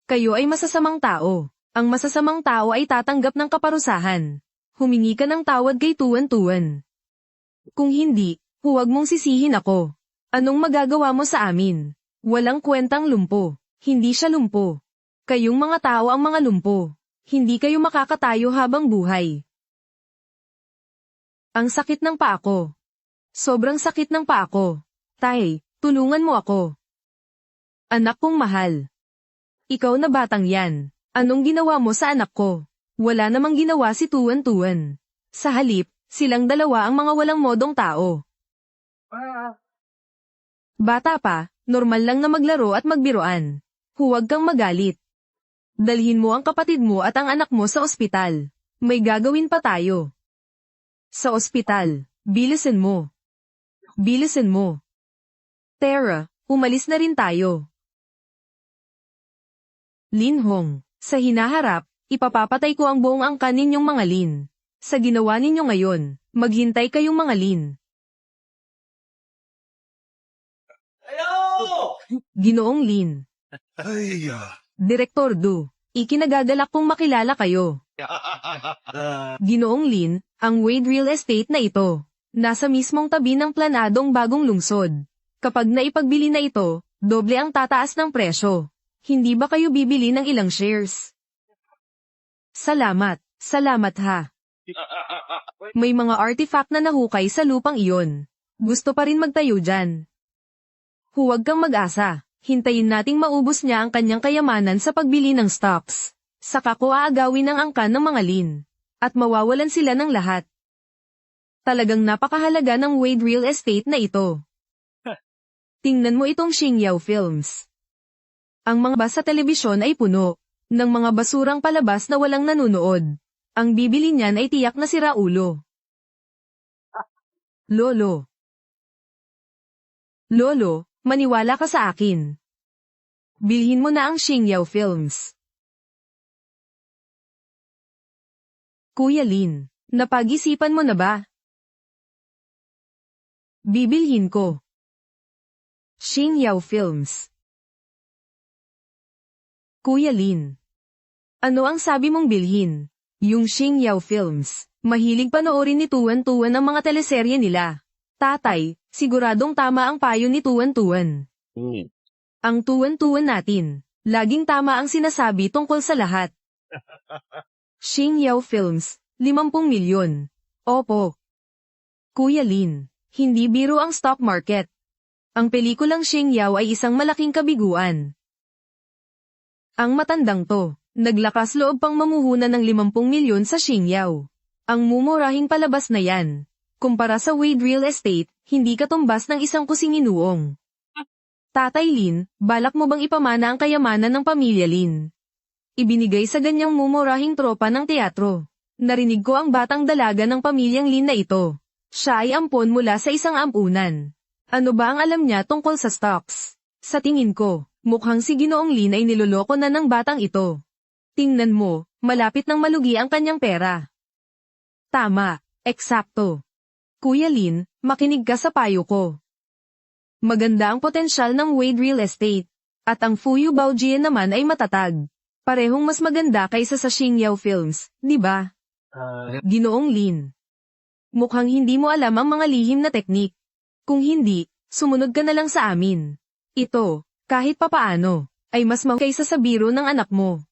Kayo ay masasamang tao. Ang masasamang tao ay tatanggap ng kaparusahan. Humingi ka ng tawad kay Tuan-Tuan. Kung hindi, huwag mong sisihin ako. Anong magagawa mo sa amin? Walang kwentang lumpo. Hindi siya lumpo. Kayong mga tao ang mga lumpo. Hindi kayo makakatayo habang buhay. Ang sakit ng paa ko. Sobrang sakit ng paa ko. Tay, tulungan mo ako. Anak kong mahal. Ikaw na batang yan. Anong ginawa mo sa anak ko? Wala namang ginawa si Tuan-Tuan. Sa halip, silang dalawa ang mga walang modong tao. Bata pa, normal lang na maglaro at magbiruan. Huwag kang magalit. Dalhin mo ang kapatid mo at ang anak mo sa ospital. May gagawin pa tayo. Sa ospital, bilisan mo. Bilisan mo. Tara, umalis na rin tayo. Lin Hong, sa hinaharap, ipapapatay ko ang buong angkan ninyong mga Lin. Sa ginawa ninyo ngayon, maghintay kayong mga Lin. Ginoong Lin. Ay, Direktor Du, ikinagagalak kong makilala kayo. Ginoong Lin, ang Wade Real Estate na ito, nasa mismong tabi ng planadong bagong lungsod. Kapag naipagbili na ito, doble ang tataas ng presyo. Hindi ba kayo bibili ng ilang shares? Salamat, salamat ha. May mga artifact na nahukay sa lupang iyon. Gusto pa rin magtayo dyan. Huwag kang mag-asa. Hintayin nating maubos niya ang kanyang kayamanan sa pagbili ng stocks. Saka ko aagawin ang angkan ng mga Lin. At mawawalan sila ng lahat. Talagang napakahalaga ng Wade Real Estate na ito. Tingnan mo itong Xingyao Films. Ang mga bus sa telebisyon ay puno ng mga basurang palabas na walang nanunood. Ang bibili niyan ay tiyak na sira ulo. Lolo. Lolo, maniwala ka sa akin. Bilhin mo na ang Xingyao Films. Kuya Lin, napag-isipan mo na ba? Bibilhin ko. Xingyao Films. Kuya Lin. Ano ang sabi mong bilhin? Yung Xingyao Films. Mahilig panoorin ni Tuan-Tuan ang mga teleserye nila. Tatay, siguradong tama ang payo ni Tuan-Tuan. Ang Tuan-Tuan natin, laging tama ang sinasabi tungkol sa lahat. Xingyao Films, 50 milyon. Opo. Kuya Lin, hindi biro ang stock market. Ang pelikulang Xingyao ay isang malaking kabiguan. Ang matandang to, naglakas loob pang mamuhunan ng 50 milyon sa Xingyao. Ang mumurahing palabas na yan. Kumpara sa Wade Real Estate, hindi katumbas ng isang kusinginuong. Tatay Lin, balak mo bang ipamana ang kayamanan ng pamilya Lin? Ibinigay sa ganyang mumurahing tropa ng teatro. Narinig ko ang batang dalaga ng pamilyang Lin na ito. Siya ay ampon mula sa isang ampunan. Ano ba ang alam niya tungkol sa stocks? Sa tingin ko, mukhang si Ginoong Lin ay niloloko na ng batang ito. Tingnan mo, malapit nang malugi ang kanyang pera. Tama, eksakto. Kuya Lin, makinig ka sa payo ko. Maganda ang potensyal ng Wade Real Estate. At ang Fuyu Baojian naman ay matatag. Parehong mas maganda kaysa sa Xingyao Films, di ba? Ginoong Lin. Mukhang hindi mo alam ang mga lihim na teknik. Kung hindi, sumunod ka na lang sa amin. Ito, kahit papaano, ay mas kaysa sa biro ng anak mo.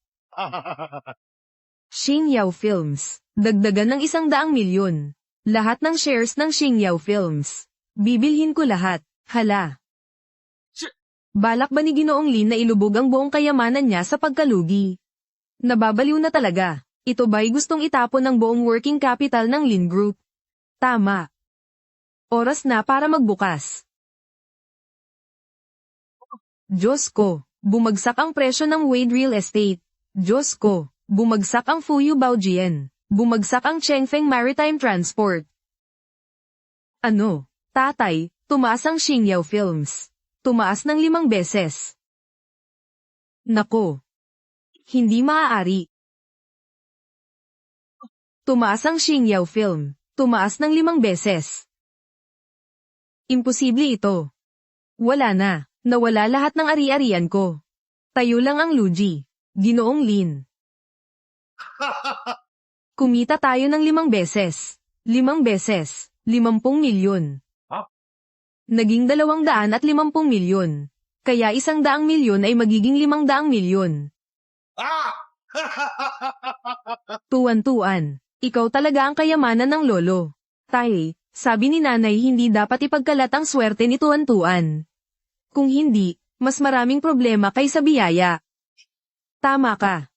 Xingyao Films, dagdagan ng 100 milyon. Lahat ng shares ng Xingyao Films. Bibilhin ko lahat, hala. Balak ba ni Ginoong Lin na ilubog ang buong kayamanan niya sa pagkalugi? Nababaliw na talaga. Ito ba'y gustong itapon ng buong working capital ng Lin Group? Tama. Oras na para magbukas. Diyos ko, bumagsak ang presyo ng Wade Real Estate. Diyos ko, bumagsak ang Fuyu Baojian. Bumagsak ang Chengfeng Maritime Transport. Ano, tatay, tumaas ang Xingyao Films. Tumaas ng 5 beses. Nako. Hindi maaari. Tumaas ang Xingyao Film. Tumaas ng 5 beses. Imposible ito. Wala na. Nawala lahat ng ari-arian ko. Tayo lang ang Luigi. Ginoong Lin. Kumita tayo ng 5 beses. 5 beses. 50 milyon. Naging 250 milyon. Kaya 100 milyon ay magiging 500 milyon. Tuwan-tuan. Ikaw talaga ang kayamanan ng lolo. Tay, sabi ni nanay hindi dapat ipagkalat ang swerte ni Tuwan-tuan. Kung hindi, mas maraming problema kaysa biyaya. Tama ka.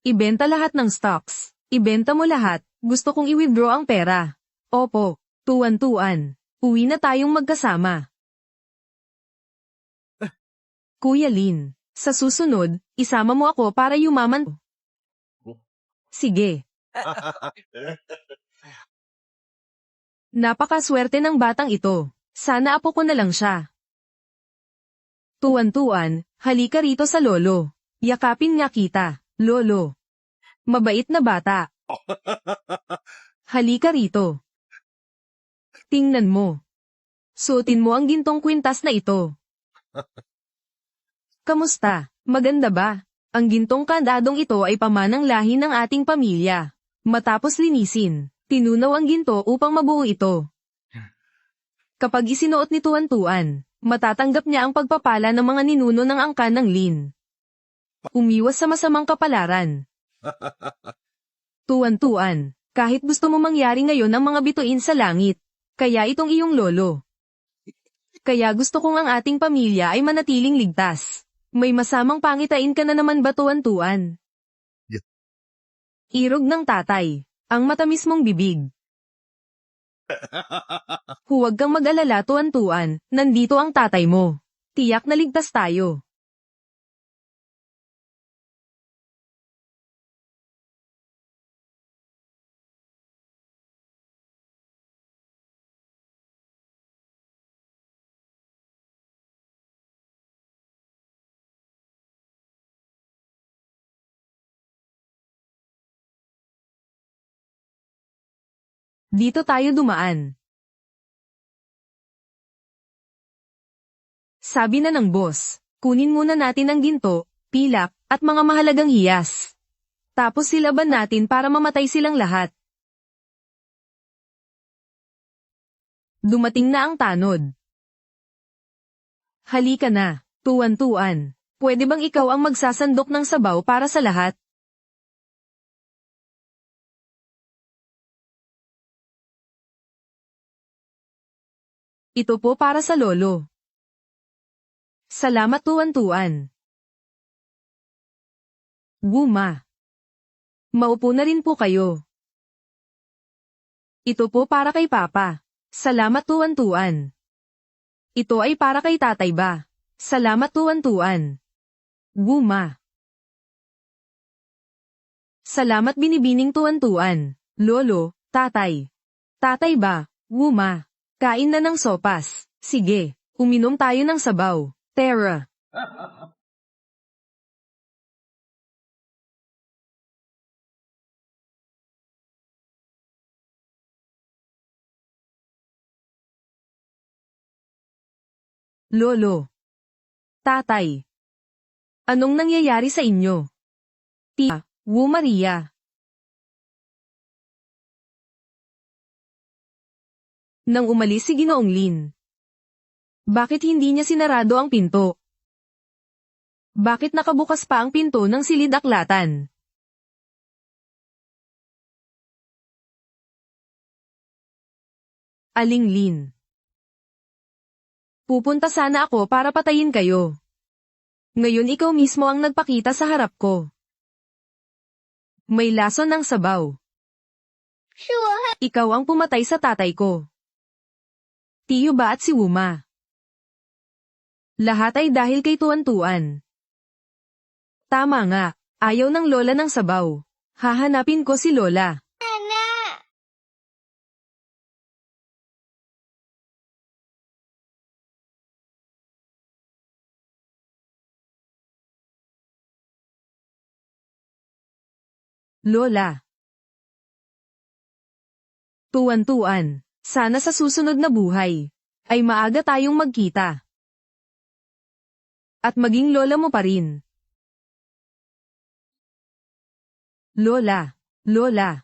Ibenta lahat ng stocks. Ibenta mo lahat. Gusto kong i-withdraw ang pera. Opo, Tuwan-tuan. Uwi na tayong magkasama. Kuya Lin, sa susunod, isama mo ako para yumaman. Sige. Napakaswerte ng batang ito. Sana apo ko na lang siya. Tuwan-tuan, halika rito sa lolo. Yakapin nga kita, lolo. Mabait na bata. Halika rito. Tingnan mo. Suotin mo ang gintong kwintas na ito. Kamusta? Maganda ba? Ang gintong kandadong ito ay pamanang lahi ng ating pamilya. Matapos linisin, tinunaw ang ginto upang mabuo ito. Kapag isinuot ni Tuwan-tuan, matatanggap niya ang pagpapala ng mga ninuno ng angkan ng Lin. Umiwas sa masamang kapalaran. Tuwan-tuan, kahit gusto mo mangyari ngayon ang mga bituin sa langit, kaya itong iyong lolo. Kaya gusto kong ang ating pamilya ay manatiling ligtas. May masamang pangitain ka na naman ba, Tuwan-tuan? Irog ng tatay. Ang matamis mong bibig. Huwag kang mag-alala, Tuwan-tuan. Nandito ang tatay mo. Tiyak na ligtas tayo. Dito tayo dumaan. Sabi na ng boss, kunin muna natin ang ginto, pilak, at mga mahalagang hiyas. Tapos silaban natin para mamatay silang lahat. Dumating na ang tanod. Halika na, Tuwan-tuan. Pwede bang ikaw ang magsasandok ng sabaw para sa lahat? Ito po para sa lolo. Salamat, Tuwan-tuan. Guma. Maupo na rin po kayo. Ito po para kay Papa. Salamat, Tuwan-tuan. Ito ay para kay Tatay ba? Salamat, Tuwan-tuan. Guma. Salamat, binibining Tuwan-tuan. Lolo, Tatay. Tatay ba? Guma. Kain na ng sopas. Sige, uminom tayo ng sabaw. Tara. Lolo. Tatay. Anong nangyayari sa inyo? Tia, Wu Maria. Nang umalis si Ginoong Lin. Bakit hindi niya sinarado ang pinto? Bakit nakabukas pa ang pinto ng silid-aklatan? Aling Lin. Pupunta sana ako para patayin kayo. Ngayon ikaw mismo ang nagpakita sa harap ko. May lason ng sabaw. Ikaw ang pumatay sa tatay ko. Tiyo ba at si Wuma? Lahat ay dahil kay Tuwan-tuan. Tama nga, ayaw ng lola ng sabaw. Hahanapin ko si lola. Lola. Tuwan-tuan. Sana sa susunod na buhay ay maaga tayong magkita. At maging lola mo pa rin. Lola, lola.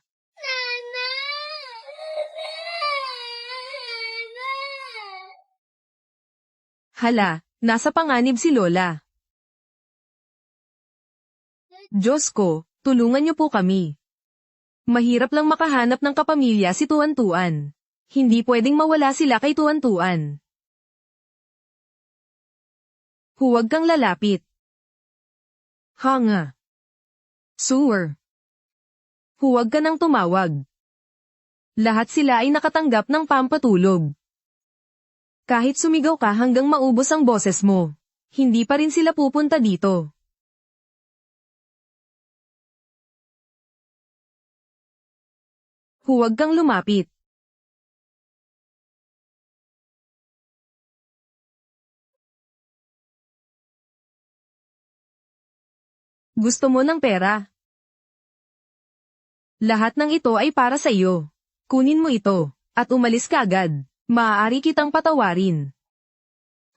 Hala, nasa panganib si lola. Diyos ko, tulungan niyo po kami. Mahirap lang makahanap ng kapamilya si Tuan-Tuan. Hindi pwedeng mawala sila kay Tuan-Tuan. Huwag kang lalapit. Hanga. Sewer. Huwag ka nang tumawag. Lahat sila ay nakatanggap ng pampatulog. Kahit sumigaw ka hanggang maubos ang boses mo, hindi pa rin sila pupunta dito. Huwag kang lumapit. Gusto mo ng pera? Lahat ng ito ay para sa iyo. Kunin mo ito, at umalis ka agad. Maaari kitang patawarin.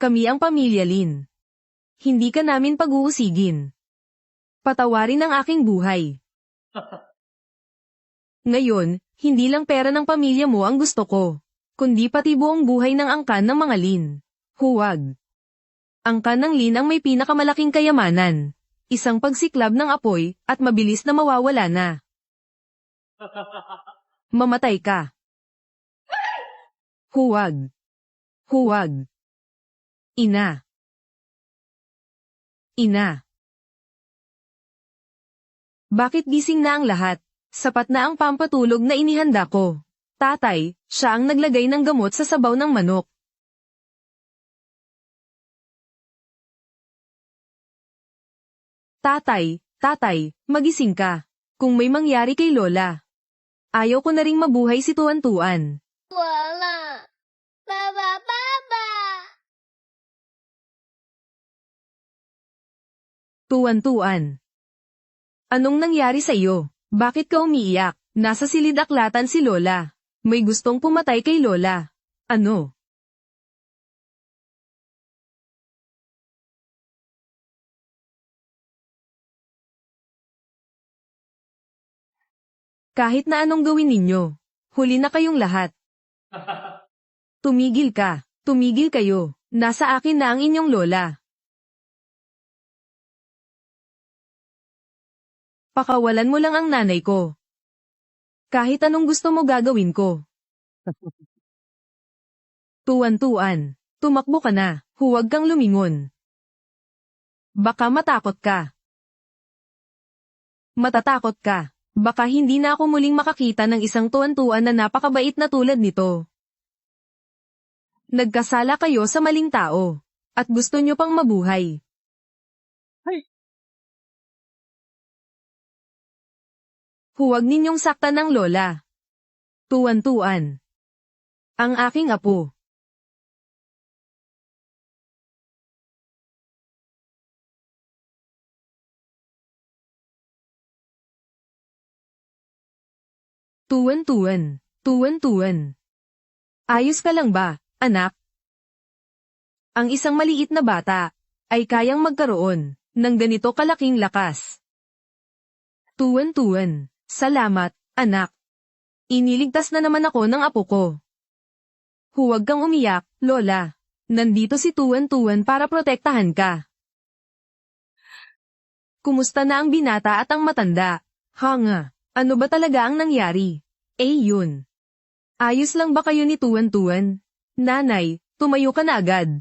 Kami ang pamilya Lin. Hindi ka namin pag-uusigin. Patawarin ang aking buhay. Ngayon, hindi lang pera ng pamilya mo ang gusto ko, kundi pati buong buhay ng angkan ng mga Lin. Huwag. Angkan ng Lin ang may pinakamalaking kayamanan. Isang pagsiklab ng apoy, at mabilis na mawawala na. Mamatay ka. Huwag. Huwag. Ina. Ina. Bakit gising na ang lahat? Sapat na ang pampatulog na inihanda ko. Tatay, siya ang naglagay ng gamot sa sabaw ng manok. Tatay, magising ka. Kung may mangyari kay Lola. Ayaw ko na ring mabuhay si Tuan-Tuan. Wala. Baba, baba. Tuan-Tuan. Anong nangyari sa iyo? Bakit ka umiiyak? Nasa silid-aklatan si Lola. May gustong pumatay kay Lola. Ano? Kahit na anong gawin ninyo, huli na kayong lahat. Tumigil ka. Tumigil kayo. Nasa akin na ang inyong lola. Pakawalan mo lang ang nanay ko. Kahit anong gusto mo gagawin ko. Tuan-Tuan, tumakbo ka na. Huwag kang lumingon. Baka matakot ka. Matatakot ka. Baka hindi na ako muling makakita ng isang Tuan-Tuan na napakabait na tulad nito. Nagkasala kayo sa maling tao. At gusto nyo pang mabuhay. Huwag ninyong saktan ng lola. Tuan-Tuan. Ang aking apo. Tuan-Tuan. Tuan-Tuan. Ayos ka lang ba, anak? Ang isang maliit na bata ay kayang magkaroon ng ganito kalaking lakas. Tuan-Tuan. Salamat, anak. Iniligtas na naman ako ng apo ko. Huwag kang umiyak, Lola. Nandito si Tuan-Tuan para protektahan ka. Kumusta na ang binata at ang matanda? Hanga, ano ba talaga ang nangyari? Yun. Ayos lang ba kayo ni Tuan-Tuan? Nanay, tumayo ka na agad.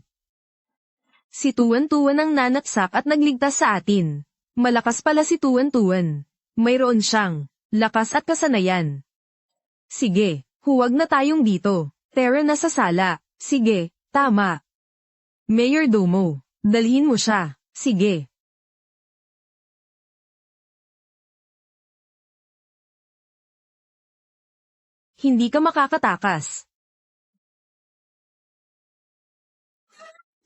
Si Tuan-Tuan ang nanaksak at nagligtas sa atin. Malakas pala si Tuan-Tuan. Mayroon siyang lakas at kasanayan. Sige, huwag na tayong dito. Tara na sa sala. Sige, tama. Mayor Domo, dalhin mo siya. Sige. Hindi ka makakatakas.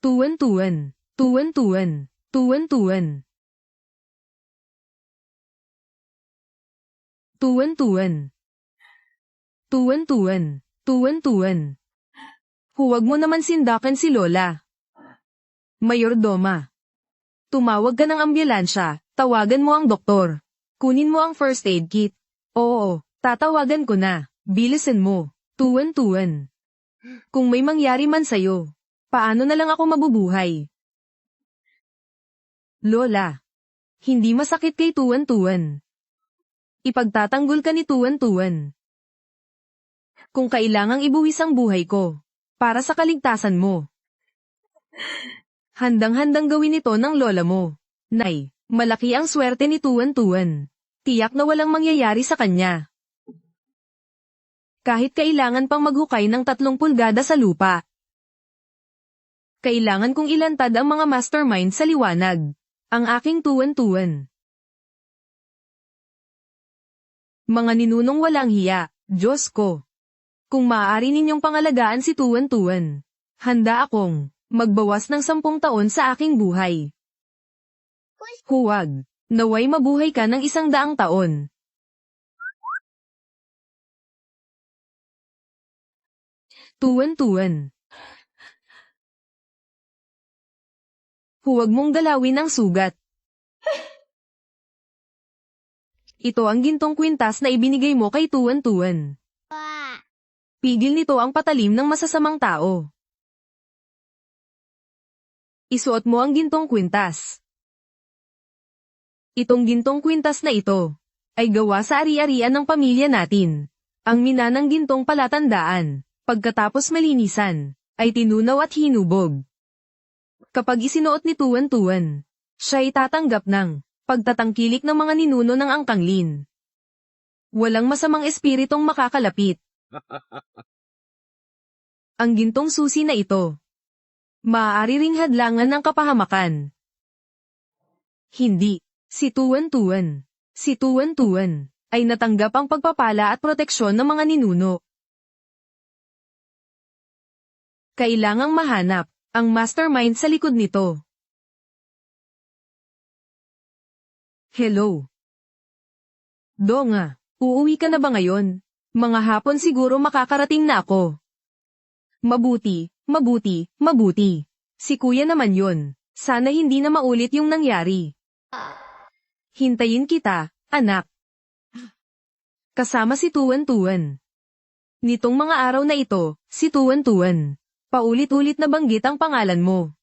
Tuan-Tuan, Tuan-Tuan, Tuan-Tuan. Tuan-Tuan. Tuan-Tuan. Tuwan-tuwan. Huwag mo naman sindakan si Lola. Mayordoma. Tumawag ka ng ambulansya, tawagan mo ang doktor. Kunin mo ang first aid kit. Oo, tatawagan ko na. Bilisan mo. Tuwan-tuwan. Kung may mangyari man sa'yo, paano na lang ako mabubuhay? Lola. Hindi masakit kay Tuwan-tuwan. Ipagtatanggol ka ni Tuwan-tuwan. Kung kailangang ibuwis ang buhay ko, para sa kaligtasan mo. Handang-handang gawin ito ng lola mo. Nay, malaki ang swerte ni Tuwan-tuwan. Tiyak na walang mangyayari sa kanya. Kahit kailangan pang maghukay ng 3 pulgada sa lupa. Kailangan kong ilantad ang mga mastermind sa liwanag. Ang aking Tuwan-tuwan. Mga ninunong walang hiya, Diyos ko. Kung maaari ninyong pangalagaan si Tuwan-tuwan, handa akong magbawas ng 10 taon sa aking buhay. Huwag, naway mabuhay ka ng 100 taon. Tuwan-tuwan. Huwag mong galawin ang sugat. Ito ang gintong kwintas na ibinigay mo kay Tuwan-tuwan. Pigil nito ang patalim ng masasamang tao. Isuot mo ang gintong kwintas. Itong gintong kwintas na ito ay gawa sa ari-arian ng pamilya natin. Ang minanang gintong palatandaan, pagkatapos malinisan, ay tinunaw at hinubog. Kapag isinuot ni Tuwan-tuwan, siya ay tatanggap ng pagtatangkilik ng mga ninuno ng angkanglin. Walang masamang espiritong makakalapit. Ang gintong susi na ito, maaari ring hadlangan ng kapahamakan. Hindi, si Tuwan-tuwan. Si Tuwan-tuwan ay natanggap ang pagpapala at proteksyon ng mga ninuno. Kailangang mahanap ang mastermind sa likod nito. Hello. Donga, uuwi ka na ba ngayon? Mga hapon siguro makakarating na ako. Mabuti, mabuti, mabuti. Si kuya naman yun. Sana hindi na maulit yung nangyari. Hintayin kita, anak. Kasama si Tuwan-tuwan. Nitong mga araw na ito, si Tuwan-tuwan. Paulit-ulit na banggit ang pangalan mo.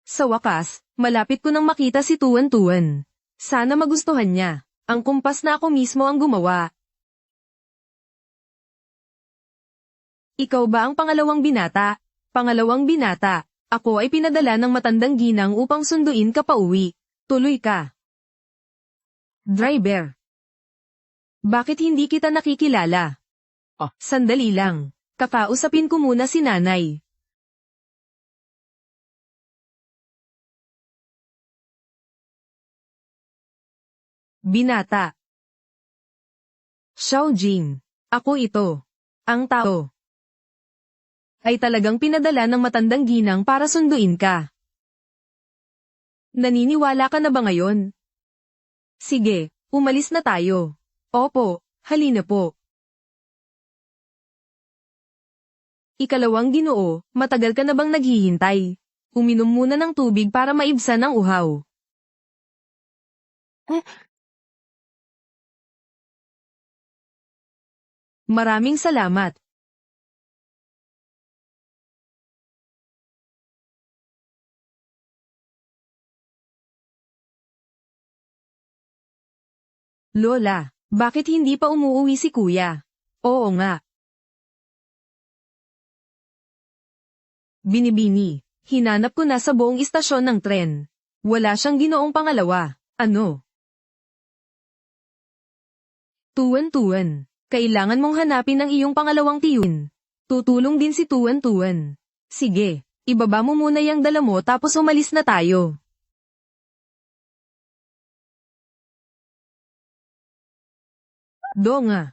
Sa wakas, malapit ko nang makita si Tuwan-tuwan. Sana magustuhan niya. Ang kumpas na ako mismo ang gumawa. Ikaw ba ang pangalawang binata? Pangalawang binata. Ako ay pinadala ng matandang ginang upang sunduin ka pauwi. Tuloy ka. Driver. Bakit hindi kita nakikilala? Sandali lang. Kakausapin ko muna si nanay. Binata. Xiaojing. Ako ito. Ang tao. Ay talagang pinadala ng matandang ginang para sunduin ka. Naniniwala ka na ba ngayon? Sige, umalis na tayo. Opo, halina po. Ikalawang Ginoo, matagal ka na bang naghihintay? Uminom muna ng tubig para maibsan ang uhaw. Maraming salamat. Lola, bakit hindi pa umuuwi si kuya? Oo nga. Binibini, hinanap ko na sa buong istasyon ng tren. Wala siyang ginoong pangalawa. Ano? Tuwan-tuwan, kailangan mong hanapin ang iyong pangalawang tiyuhin. Tutulong din si Tuwan-tuwan. Sige, ibaba mo muna yung dala mo tapos umalis na tayo. Donga.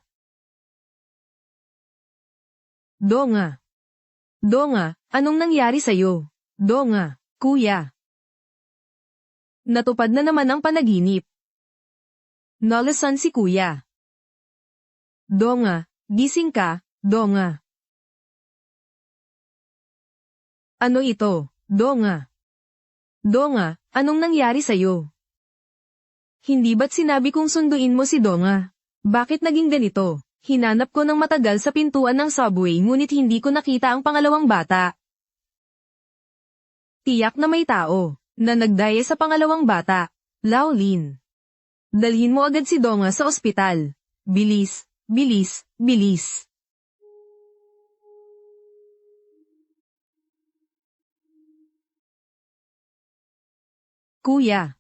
Donga. Donga, anong nangyari sa'yo? Donga, kuya. Natupad na naman ang panaginip. Nalasan si kuya. Donga, gising ka, Donga. Ano ito, Donga? Donga, anong nangyari sa'yo? Hindi ba't sinabi kong sunduin mo si Donga? Bakit naging ganito? Hinanap ko ng matagal sa pintuan ng subway ngunit hindi ko nakita ang pangalawang bata. Tiyak na may tao na nagdaya sa pangalawang bata. Laolin. Dalhin mo agad si Donga sa ospital. Bilis, bilis, bilis. Kuya.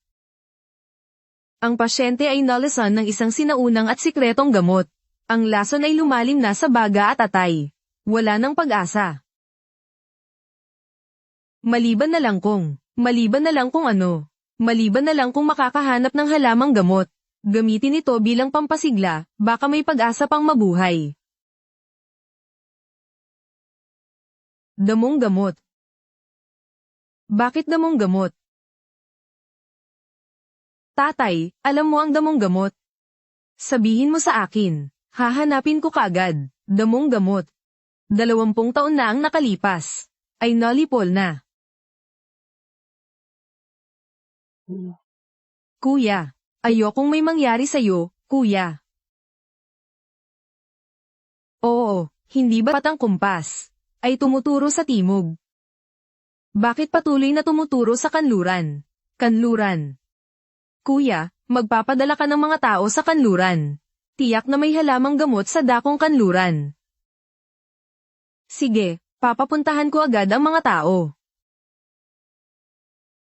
Ang pasyente ay nalasan ng isang sinaunang at sikretong gamot. Ang lason ay lumalim na sa baga at atay. Wala nang pag-asa. Maliban na lang kung ano. Maliban na lang kung makakahanap ng halamang gamot. Gamitin ito bilang pampasigla, baka may pag-asa pang mabuhay. Damong gamot. Bakit damong gamot? Tatay, alam mo ang damong gamot? Sabihin mo sa akin. Hahanapin ko kaagad. Damong gamot. 20 taon na ang nakalipas. Ay nalipol na. Kuya, ayokong may mangyari sa'yo, kuya. Oo, hindi ba patang kumpas? Ay tumuturo sa timog. Bakit patuloy na tumuturo sa kanluran? Kanluran. Kuya, magpapadala ka ng mga tao sa kanluran. Tiyak na may halamang gamot sa dakong kanluran. Sige, papapuntahan ko agad ang mga tao.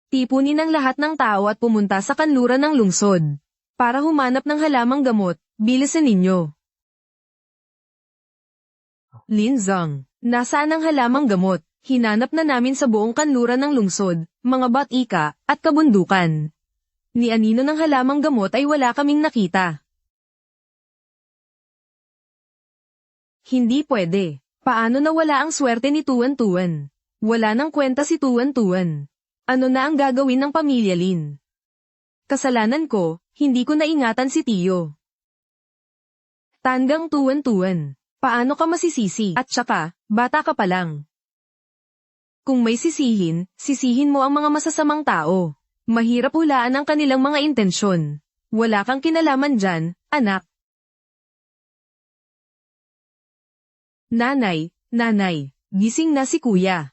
Tipunin ang lahat ng tao at pumunta sa kanluran ng lungsod. Para humanap ng halamang gamot, bilisan ninyo. Linzang, nasaan ang halamang gamot? Hinanap na namin sa buong kanluran ng lungsod, mga batika, at kabundukan. Ni anino ng halamang gamot ay wala kaming nakita. Hindi pwede. Paano nawala ang swerte ni Tuan-Tuan? Wala nang kwenta si Tuan-Tuan. Ano na ang gagawin ng pamilya Lin? Kasalanan ko, hindi ko naingatan si Tio. Tandang Tuan-Tuan. Paano ka masisisi? At saka, bata ka pa lang. Kung may sisihin, sisihin mo ang mga masasamang tao. Mahirap hulaan ang kanilang mga intensyon. Wala kang kinalaman dyan, anak. Nanay, gising na si kuya.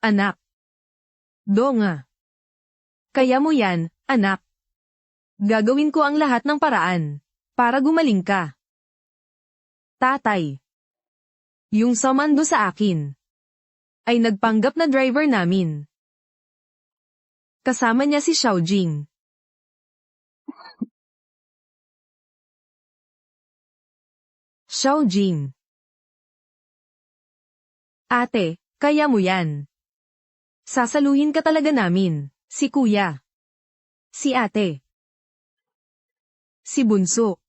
Anak. Donga. Kaya mo yan, anak. Gagawin ko ang lahat ng paraan. Para gumaling ka. Tatay. Yung sumando sa akin. Ay nagpanggap na driver namin. Kasama niya si Xiaojing. Xiaojing. Ate, kaya mo yan. Sasaluhin ka talaga namin. Si kuya. Si ate. Si bunso.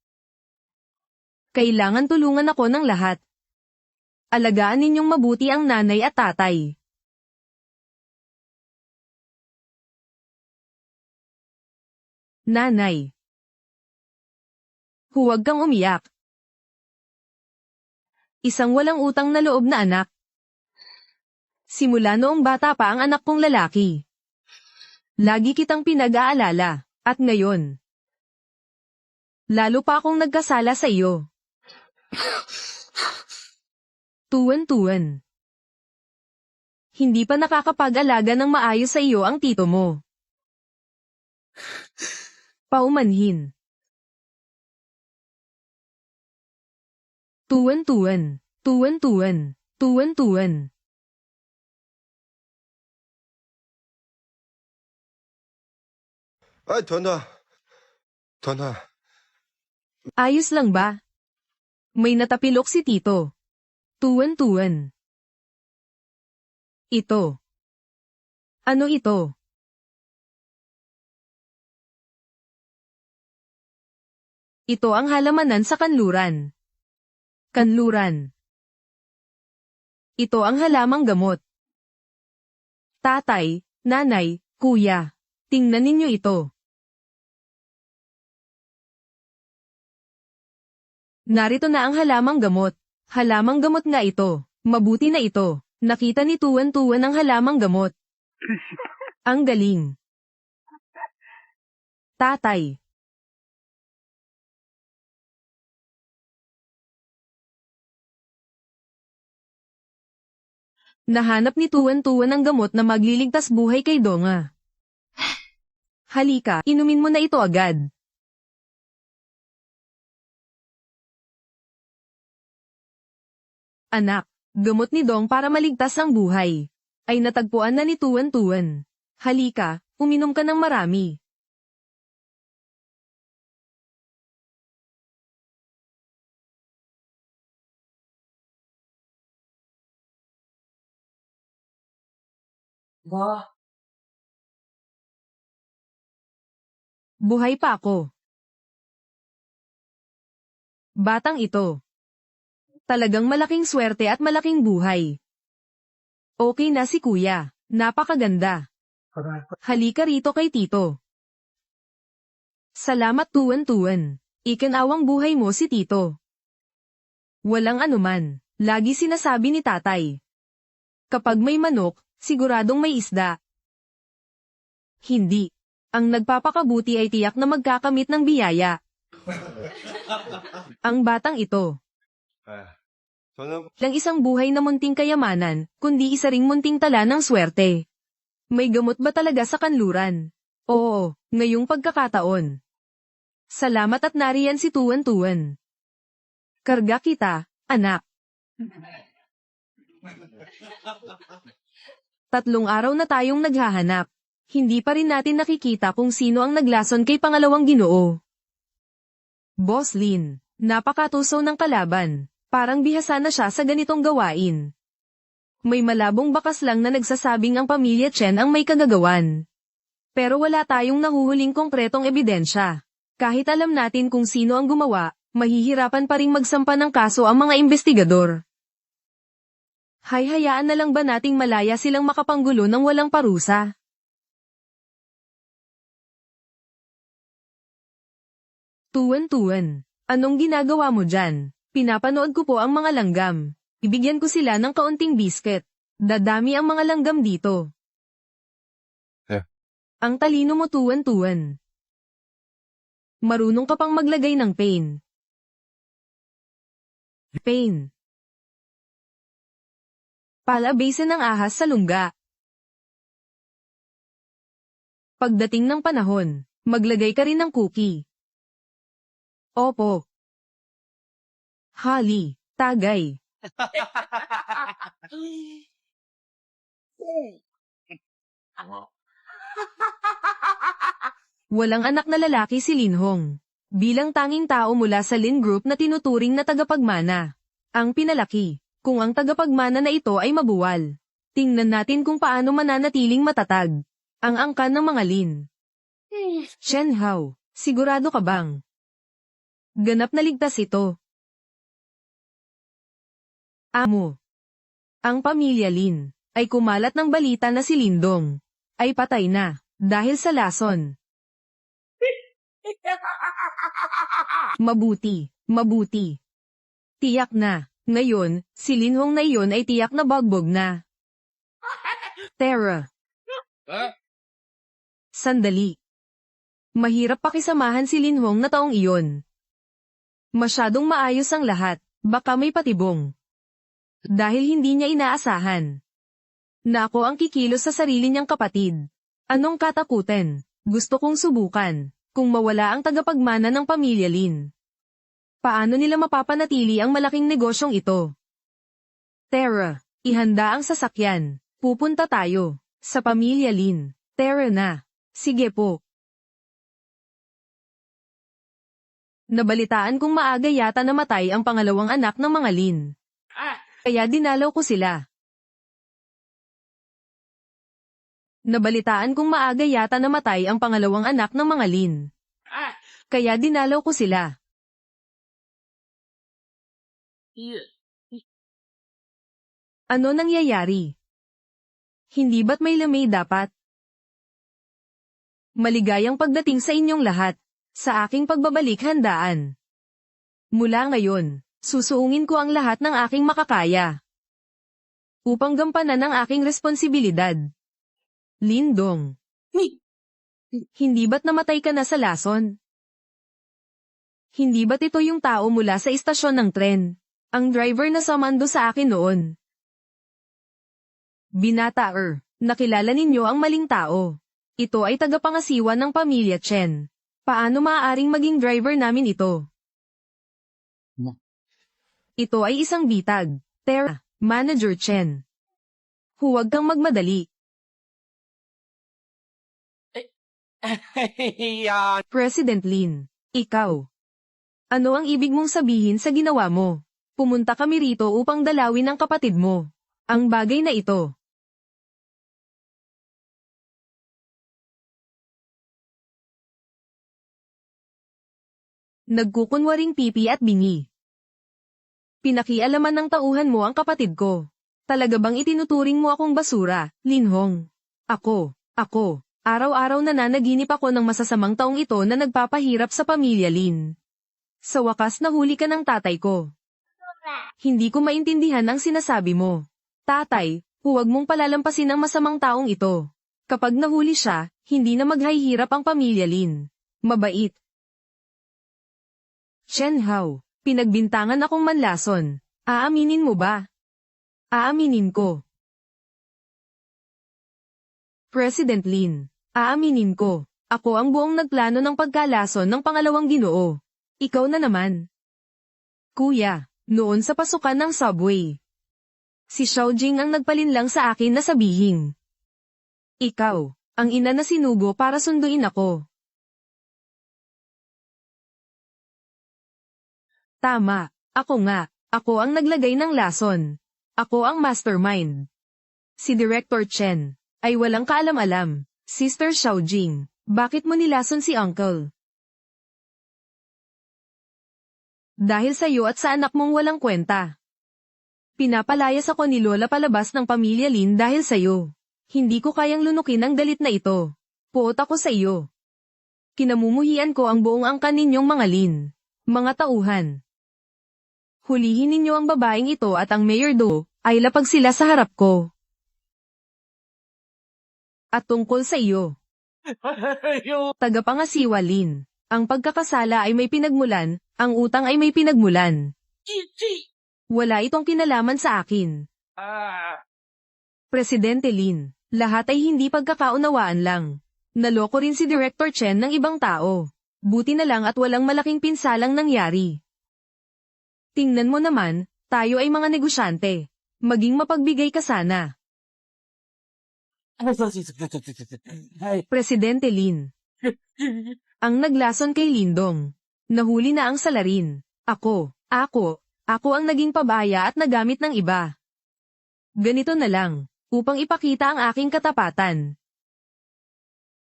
Kailangan tulungan ako ng lahat. Alagaan ninyong mabuti ang nanay at tatay. Nanay. Huwag kang umiyak. Isang walang utang na loob na anak. Simula noong bata pa ang anak kong lalaki. Lagi kitang pinag-aalala, at ngayon. Lalo pa akong nagkasala sa iyo. Tuan-Tuan. Hindi pa nakakapag-alaga ng maayos sa iyo ang tito mo. Paumanhin. Tuan-Tuan. Tuan-Tuan. Tuan-Tuan. Ay, Tuan-Tuan. Tuan-Tuan. Ayos lang ba? May natapilok si tito. Tuan-Tuan. Ito. Ano ito? Ito ang halamanan sa kanluran. Kanluran. Ito ang halamang gamot. Tatay, nanay, kuya. Tingnan ninyo ito. Narito na ang halamang gamot. Halamang gamot nga ito. Mabuti na ito. Nakita ni Tuan-Tuan ang halamang gamot. Ang galing. Tatay. Nahanap ni Tuan-Tuan ang gamot na magliligtas buhay kay Donga. Halika, inumin mo na ito agad. Anak, gamot ni Dong para maligtas ang buhay. Ay natagpuan na ni Tuan-Tuan. Halika, uminom ka ng marami. Buhay pa ako. Batang ito. Talagang malaking swerte at malaking buhay. Okay na si kuya. Napakaganda. Halika rito kay tito. Salamat Tuan-Tuan. Ikinawang buhay mo si tito. Walang anuman. Lagi sinasabi ni tatay. Kapag may manok, siguradong may isda. Hindi. Ang nagpapakabuti ay tiyak na magkakamit ng biyaya. Ang batang ito. 저는 Lang isang buhay na munting kayamanan, kundi isa ring munting tala ng swerte. May gamot ba talaga sa kanluran? Oo, ngayong pagkakataon. Salamat at nariyan si Tuan-Tuan. Karga kita, anak. 3 araw na tayong naghahanap. Hindi pa rin natin nakikita kung sino ang naglason kay pangalawang Ginoo. Boss Lin, napakatuso ng kalaban. Parang bihasa na siya sa ganitong gawain. May malabong bakas lang na nagsasabing ang pamilya Chen ang may kagagawan. Pero wala tayong nahuhuling konkretong ebidensya. Kahit alam natin kung sino ang gumawa, mahihirapan pa ring magsampa ng kaso ang mga investigador. Hayaan na lang ba nating malaya silang makapanggulo ng walang parusa? Tuan-Tuan, anong ginagawa mo dyan? Pinapanood ko po ang mga langgam. Ibigyan ko sila ng kaunting bisket. Dadami ang mga langgam dito. Yeah. Ang talino mo Tuan-Tuan. Marunong ka pang maglagay ng pain. Pain. Palabasin ng ahas sa lungga. Pagdating ng panahon, maglagay ka rin ng cookie. Opo. Hali, tagay. Walang anak na lalaki si Linhong. Bilang tanging tao mula sa Lin Group na tinuturing na tagapagmana. Ang pinalaki, kung ang tagapagmana na ito ay mabuwal. Tingnan natin kung paano mananatiling matatag. Ang angkan ng mga Lin. Shen Hao, sigurado ka bang? Ganap na ligtas ito. Amo. Ang pamilya Lin ay kumalat ng balita na si Lindong ay patay na dahil sa lason. Mabuti, mabuti. Tiyak na, ngayon, si Linhong na iyon ay tiyak na bagbog na. Tara. Sandali. Mahirap pakisamahan si Linhong na taong iyon. Masyadong maayos ang lahat, baka may patibong. Dahil hindi niya inaasahan. Na ako ang kikilos sa sarili niyang kapatid. Anong katakutin? Gusto kong subukan. Kung mawala ang tagapagmana ng pamilya Lin. Paano nila mapapanatili ang malaking negosyong ito? Tara, ihanda ang sasakyan. Pupunta tayo. Sa pamilya Lin. Tara na. Sige po. Nabalitaan kong maaga yata namatay ang pangalawang anak ng mga Lin. Kaya dinalaw ko sila. Nabalitaan kong maaga yata namatay ang pangalawang anak ng mga Lin. Kaya dinalaw ko sila. Ano nangyayari? Hindi ba't may lamay dapat? Maligayang pagdating sa inyong lahat. Sa aking pagbabalik handaan. Mula ngayon, susuungin ko ang lahat ng aking makakaya. Upang gampanan ang aking responsibilidad. Lindong. Hindi ba't namatay ka na sa lason? Hindi ba't ito yung tao mula sa istasyon ng tren? Ang driver na sumando sa akin noon. Binata nakilala ninyo ang maling tao. Ito ay tagapangasiwa ng pamilya Chen. Paano maaaring maging driver namin ito? Ito ay isang bitag. Tera, Manager Chen. Huwag kang magmadali. President Lin, ikaw. Ano ang ibig mong sabihin sa ginawa mo? Pumunta kami rito upang dalawin ang kapatid mo. Ang bagay na ito. Nagkukunwaring pipi at bingi. Pinakialaman ng tauhan mo ang kapatid ko. Talaga bang itinuturing mo akong basura, Linhong? Ako, araw-araw nananaginip ako ng masasamang taong ito na nagpapahirap sa pamilya Lin. Sa wakas nahuli ka ng tatay ko. Hindi ko maintindihan ang sinasabi mo. Tatay, huwag mong palalampasin ang masamang taong ito. Kapag nahuli siya, hindi na maghahirap ang pamilya Lin. Mabait. Chen Hao, pinagbintangan akong manlason. Aaminin mo ba? Aaminin ko. President Lin, aaminin ko. Ako ang buong nagplano ng pagkalason ng pangalawang Ginoo. Ikaw na naman. Kuya, noon sa pasukan ng subway. Si Xiaojing ang nagpalinlang sa akin na sabihin. Ikaw, ang ina na sinugo para sunduin ako. Tama, ako nga. Ako ang naglagay ng lason. Ako ang mastermind. Si Director Chen ay walang kaalam-alam. Sister Xiaojing, bakit mo nilason si Uncle? Dahil sa iyo at sa anak mong walang kwenta. Pinapalayas ako ni Lola palabas ng pamilya Lin dahil sa iyo. Hindi ko kayang lunukin ang galit na ito. Puot ako sa iyo. Kinamumuhian ko ang buong angkan ninyong mga Lin. Mga tauhan. Hulihin ninyo ang babaeng ito at ang Mayor Do, ay lapag sila sa harap ko. At tungkol sa iyo. Tagapangasiwa Lin. Ang pagkakasala ay may pinagmulan, ang utang ay may pinagmulan. Wala itong kinalaman sa akin. Presidente Lin, lahat ay hindi pagkakaunawaan lang. Naloko rin si Director Chen ng ibang tao. Buti na lang at walang malaking pinsalang nangyari. Tingnan mo naman, tayo ay mga negosyante. Maging mapagbigay ka sana. Presidente Lin. Ang naglason kay Lindong. Nahuli na ang salarin. Ako ang naging pabaya at nagamit ng iba. Ganito na lang, upang ipakita ang aking katapatan.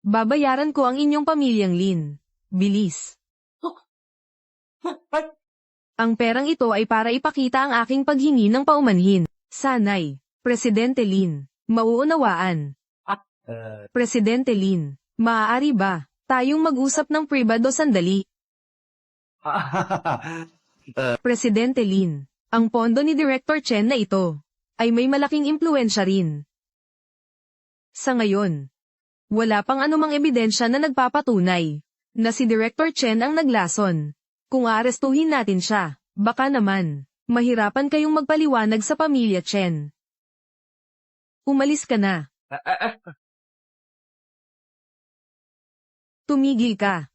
Babayaran ko ang inyong pamilyang Lin. Bilis. Ang perang ito ay para ipakita ang aking paghingi ng paumanhin. Sanay, Presidente Lin, mauunawaan. Presidente Lin, maaari ba tayong mag-usap ng pribado sandali? Presidente Lin, ang pondo ni Director Chen na ito ay may malaking impluensya rin. Sa ngayon, wala pang anumang ebidensya na nagpapatunay na si Director Chen ang naglason. Kung aarestuhin natin siya, baka naman, mahirapan kayong magpaliwanag sa pamilya Chen. Umalis ka na. Tumigil ka.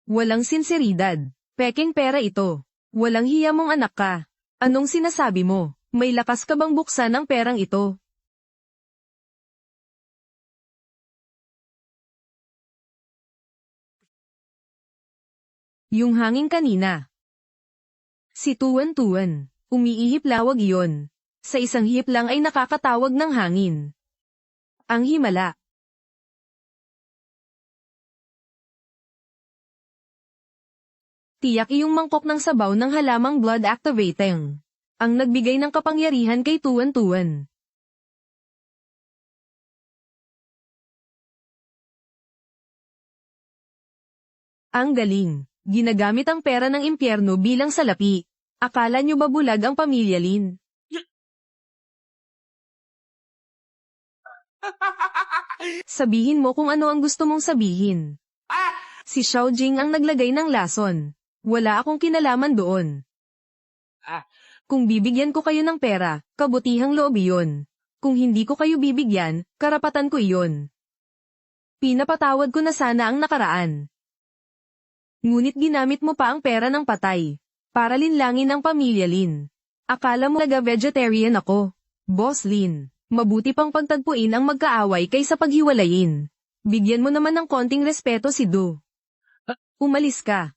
Walang sinseridad. Peking pera ito. Walang hiya mong anak ka. Anong sinasabi mo? May lakas ka bang buksan ang perang ito? Yung hangin kanina. Si Tuan-Tuan, umiihip lawag iyon. Sa isang hip lang ay nakakatawag ng hangin. Ang himala. Tiyak iyong mangkok ng sabaw ng halamang blood activating. ang nagbigay ng kapangyarihan kay Tuan-Tuan. Ang galing. Ginagamit ang pera ng impyerno bilang salapi. Akala nyo ba bulag ang pamilya Lin? Sabihin mo kung ano ang gusto mong sabihin. Si Xiao Jing ang naglagay ng lason. Wala akong kinalaman doon. Kung bibigyan ko kayo ng pera, kabutihang loob iyon. Kung hindi ko kayo bibigyan, karapatan ko iyon. Pinapatawad ko na sana ang nakaraan. Ngunit ginamit mo pa ang pera ng patay. Para linlangin ang pamilya Lin. Akala mo naga-vegetarian ako. Boss Lin, mabuti pang pagtagpuin ang magkaaway kaysa paghiwalayin. Bigyan mo naman ng konting respeto si Du. Umalis ka.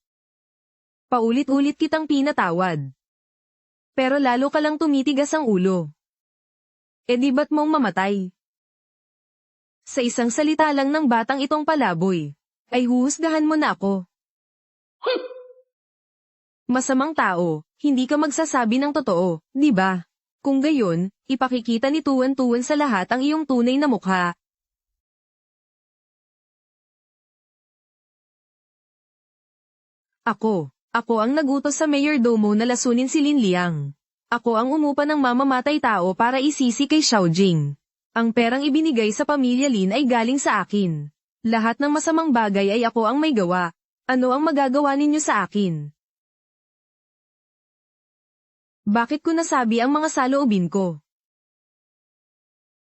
Paulit-ulit kitang pinatawad. Pero lalo ka lang tumitigas ang ulo. E di ba't mong mamatay? Sa isang salita lang ng batang itong palaboy, ay huhusgahan mo na ako. Masamang tao, hindi ka magsasabi ng totoo, di ba? Kung gayon, ipakikita ni Tuan-Tuan sa lahat ang iyong tunay na mukha. Ako ang nagutos sa mayordomo na lasunin si Lin Liang. Ako ang umupa ng mamamatay tao para isisi kay Xiao Jing. Ang perang ibinigay sa pamilya Lin ay galing sa akin. Lahat ng masamang bagay ay ako ang may gawa. Ano ang magagawa ninyo sa akin? Bakit ko nasabi ang mga saloobin ko?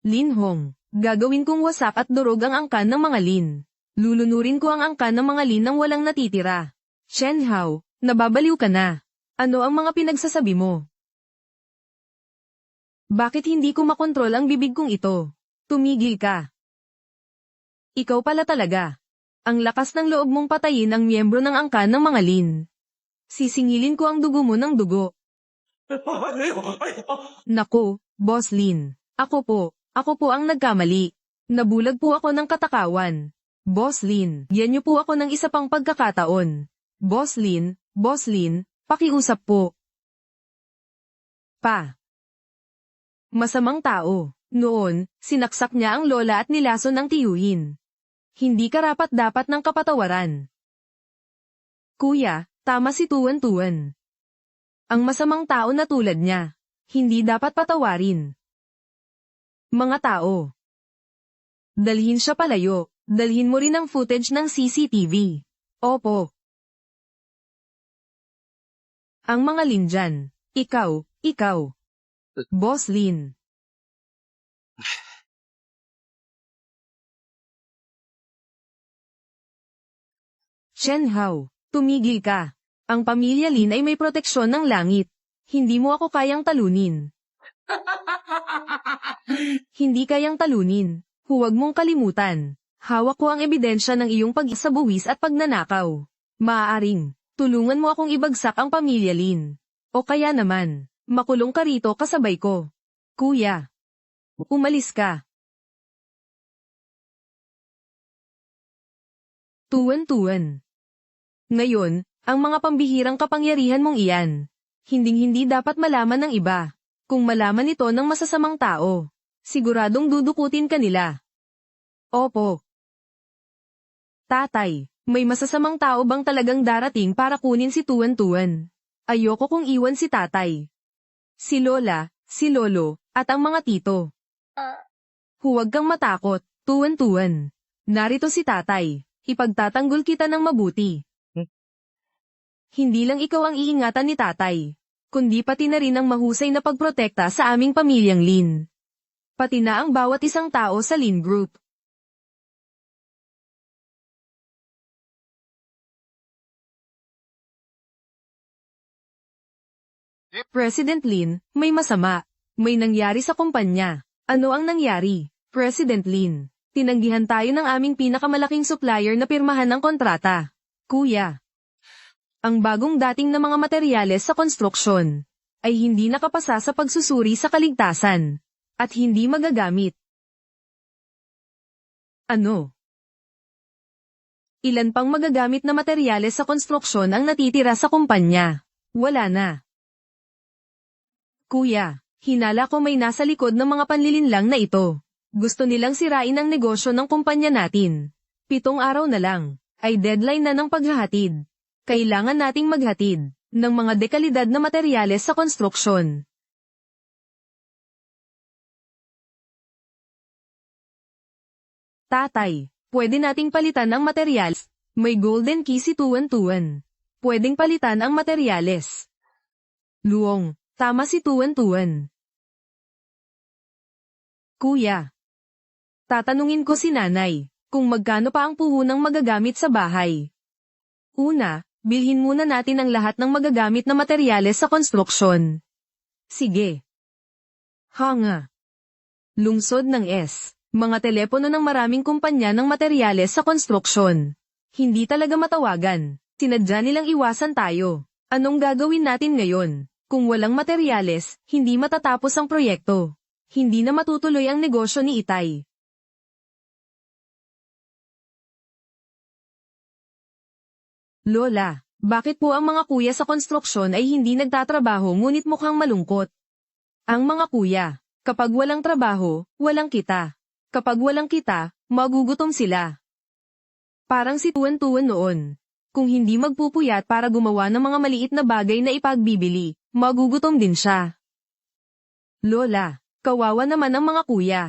Lin Hong, gagawin kong wasak at durog ang angkan ng mga Lin. Lulunurin ko ang angkan ng mga Lin nang walang natitira. Chen Hao, nababaliw ka na. Ano ang mga pinagsasabi mo? Bakit hindi ko makontrol ang bibig kong ito? Tumigil ka. Ikaw pala talaga. Ang lakas ng loob mong patayin ang miyembro ng angkan ng mga Lin. Sisingilin ko ang dugo mo ng dugo. Naku, Boss Lin. Ako po ang nagkamali. Nabulag po ako ng katakawan. Boss Lin, yan niyo po ako ng isa pang pagkakataon. Boss Lin, pakiusap po. Masamang tao. Noon, sinaksak niya ang lola at nilason ng tiyuhin. Hindi karapat-dapat ng kapatawaran. Kuya, tama si Tuan-Tuan. Ang masamang tao na tulad niya, hindi dapat patawarin. Mga tao. Dalhin siya palayo, dalhin mo rin ang footage ng CCTV. Opo. Ang mga Lin dyan. Ikaw. Boss Lin. Chen Hao, tumigil ka. Ang pamilya Lin ay may proteksyon ng langit. Hindi mo ako kayang talunin. Hindi kayang talunin. Huwag mong kalimutan. Hawak ko ang ebidensya ng iyong pagsabuwis at pagnanakaw. Maaaring, tulungan mo akong ibagsak ang pamilya Lin. O kaya naman, makulong ka rito kasabay ko. Kuya. Umalis ka. Tuan-Tuan. Ngayon, ang mga pambihirang kapangyarihan mong iyan, hinding-hindi dapat malaman ng iba. Kung malaman ito ng masasamang tao, siguradong dudukutin ka nila. Opo. Tatay, may masasamang tao bang talagang darating para kunin si Tuan-Tuan? Ayoko kong iwan si tatay. Si lola, si lolo, at ang mga tito. Huwag kang matakot, Tuan-Tuan. Narito si tatay. Ipagtatanggol kita ng mabuti. Hindi lang ikaw ang iingatan ni tatay, kundi pati na rin ang mahusay na pagprotekta sa aming pamilyang Lin. Pati na ang bawat isang tao sa Lin Group. President Lin, may masama. May nangyari sa kumpanya. Ano ang nangyari? President Lin, tinanggihan tayo ng aming pinakamalaking supplier na pirmahan ng kontrata. Kuya. Ang bagong dating na mga materyales sa konstruksyon ay hindi nakapasa sa pagsusuri sa kaligtasan at hindi magagamit. Ano? Ilan pang magagamit na materyales sa konstruksyon ang natitira sa kumpanya? Wala na. Kuya, hinala ko may nasa likod ng mga panlilinlang na ito. Gusto nilang sirain ang negosyo ng kumpanya natin. 7 araw na lang, ay deadline na ng paghahatid. Kailangan nating maghatid ng mga dekalidad na materyales sa konstruksyon. Tatay, pwede nating palitan ang materyales. May golden key si Tuan-Tuan. Pwedeng palitan ang materyales. Luong, tama si Tuan-Tuan. Kuya, tatanungin ko si nanay kung magkano pa ang puhunang magagamit sa bahay. Una, bilhin muna natin ang lahat ng magagamit na materyales sa konstruksyon. Sige. Hanga. Lungsod ng S. Mga telepono ng maraming kumpanya ng materyales sa konstruksyon. Hindi talaga matawagan. Sinadya nilang iwasan tayo. Anong gagawin natin ngayon? Kung walang materyales, hindi matatapos ang proyekto. Hindi na matutuloy ang negosyo ni Itay. Lola, bakit po ang mga kuya sa konstruksyon ay hindi nagtatrabaho ngunit mukhang malungkot? Ang mga kuya, kapag walang trabaho, walang kita. Kapag walang kita, magugutom sila. Parang si Tuan-Tuan noon. Kung hindi magpupuyat para gumawa ng mga maliit na bagay na ipagbibili, magugutom din siya. Lola, kawawa naman ang mga kuya.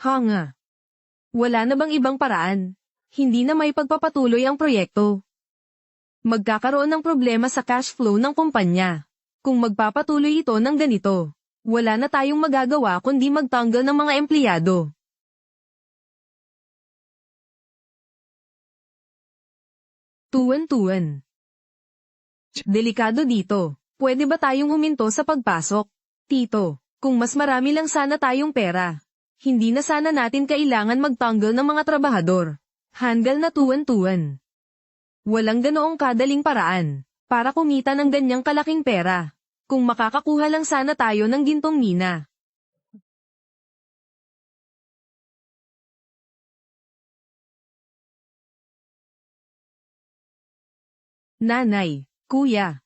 Hanga. Wala na bang ibang paraan? Hindi na may pagpapatuloy ang proyekto. Magkakaroon ng problema sa cash flow ng kumpanya. Kung magpapatuloy ito ng ganito, wala na tayong magagawa kundi magtanggal ng mga empleyado. Tuan-Tuan. Delikado dito. Pwede ba tayong huminto sa pagpasok? Tito, kung mas marami lang sana tayong pera, hindi na sana natin kailangan magtanggal ng mga trabahador. Handgal na Tuan-Tuan. Walang ganoong kadaling paraan para kumita ng ganyang kalaking pera. Kung makakakuha lang sana tayo ng gintong mina. Nanay, kuya.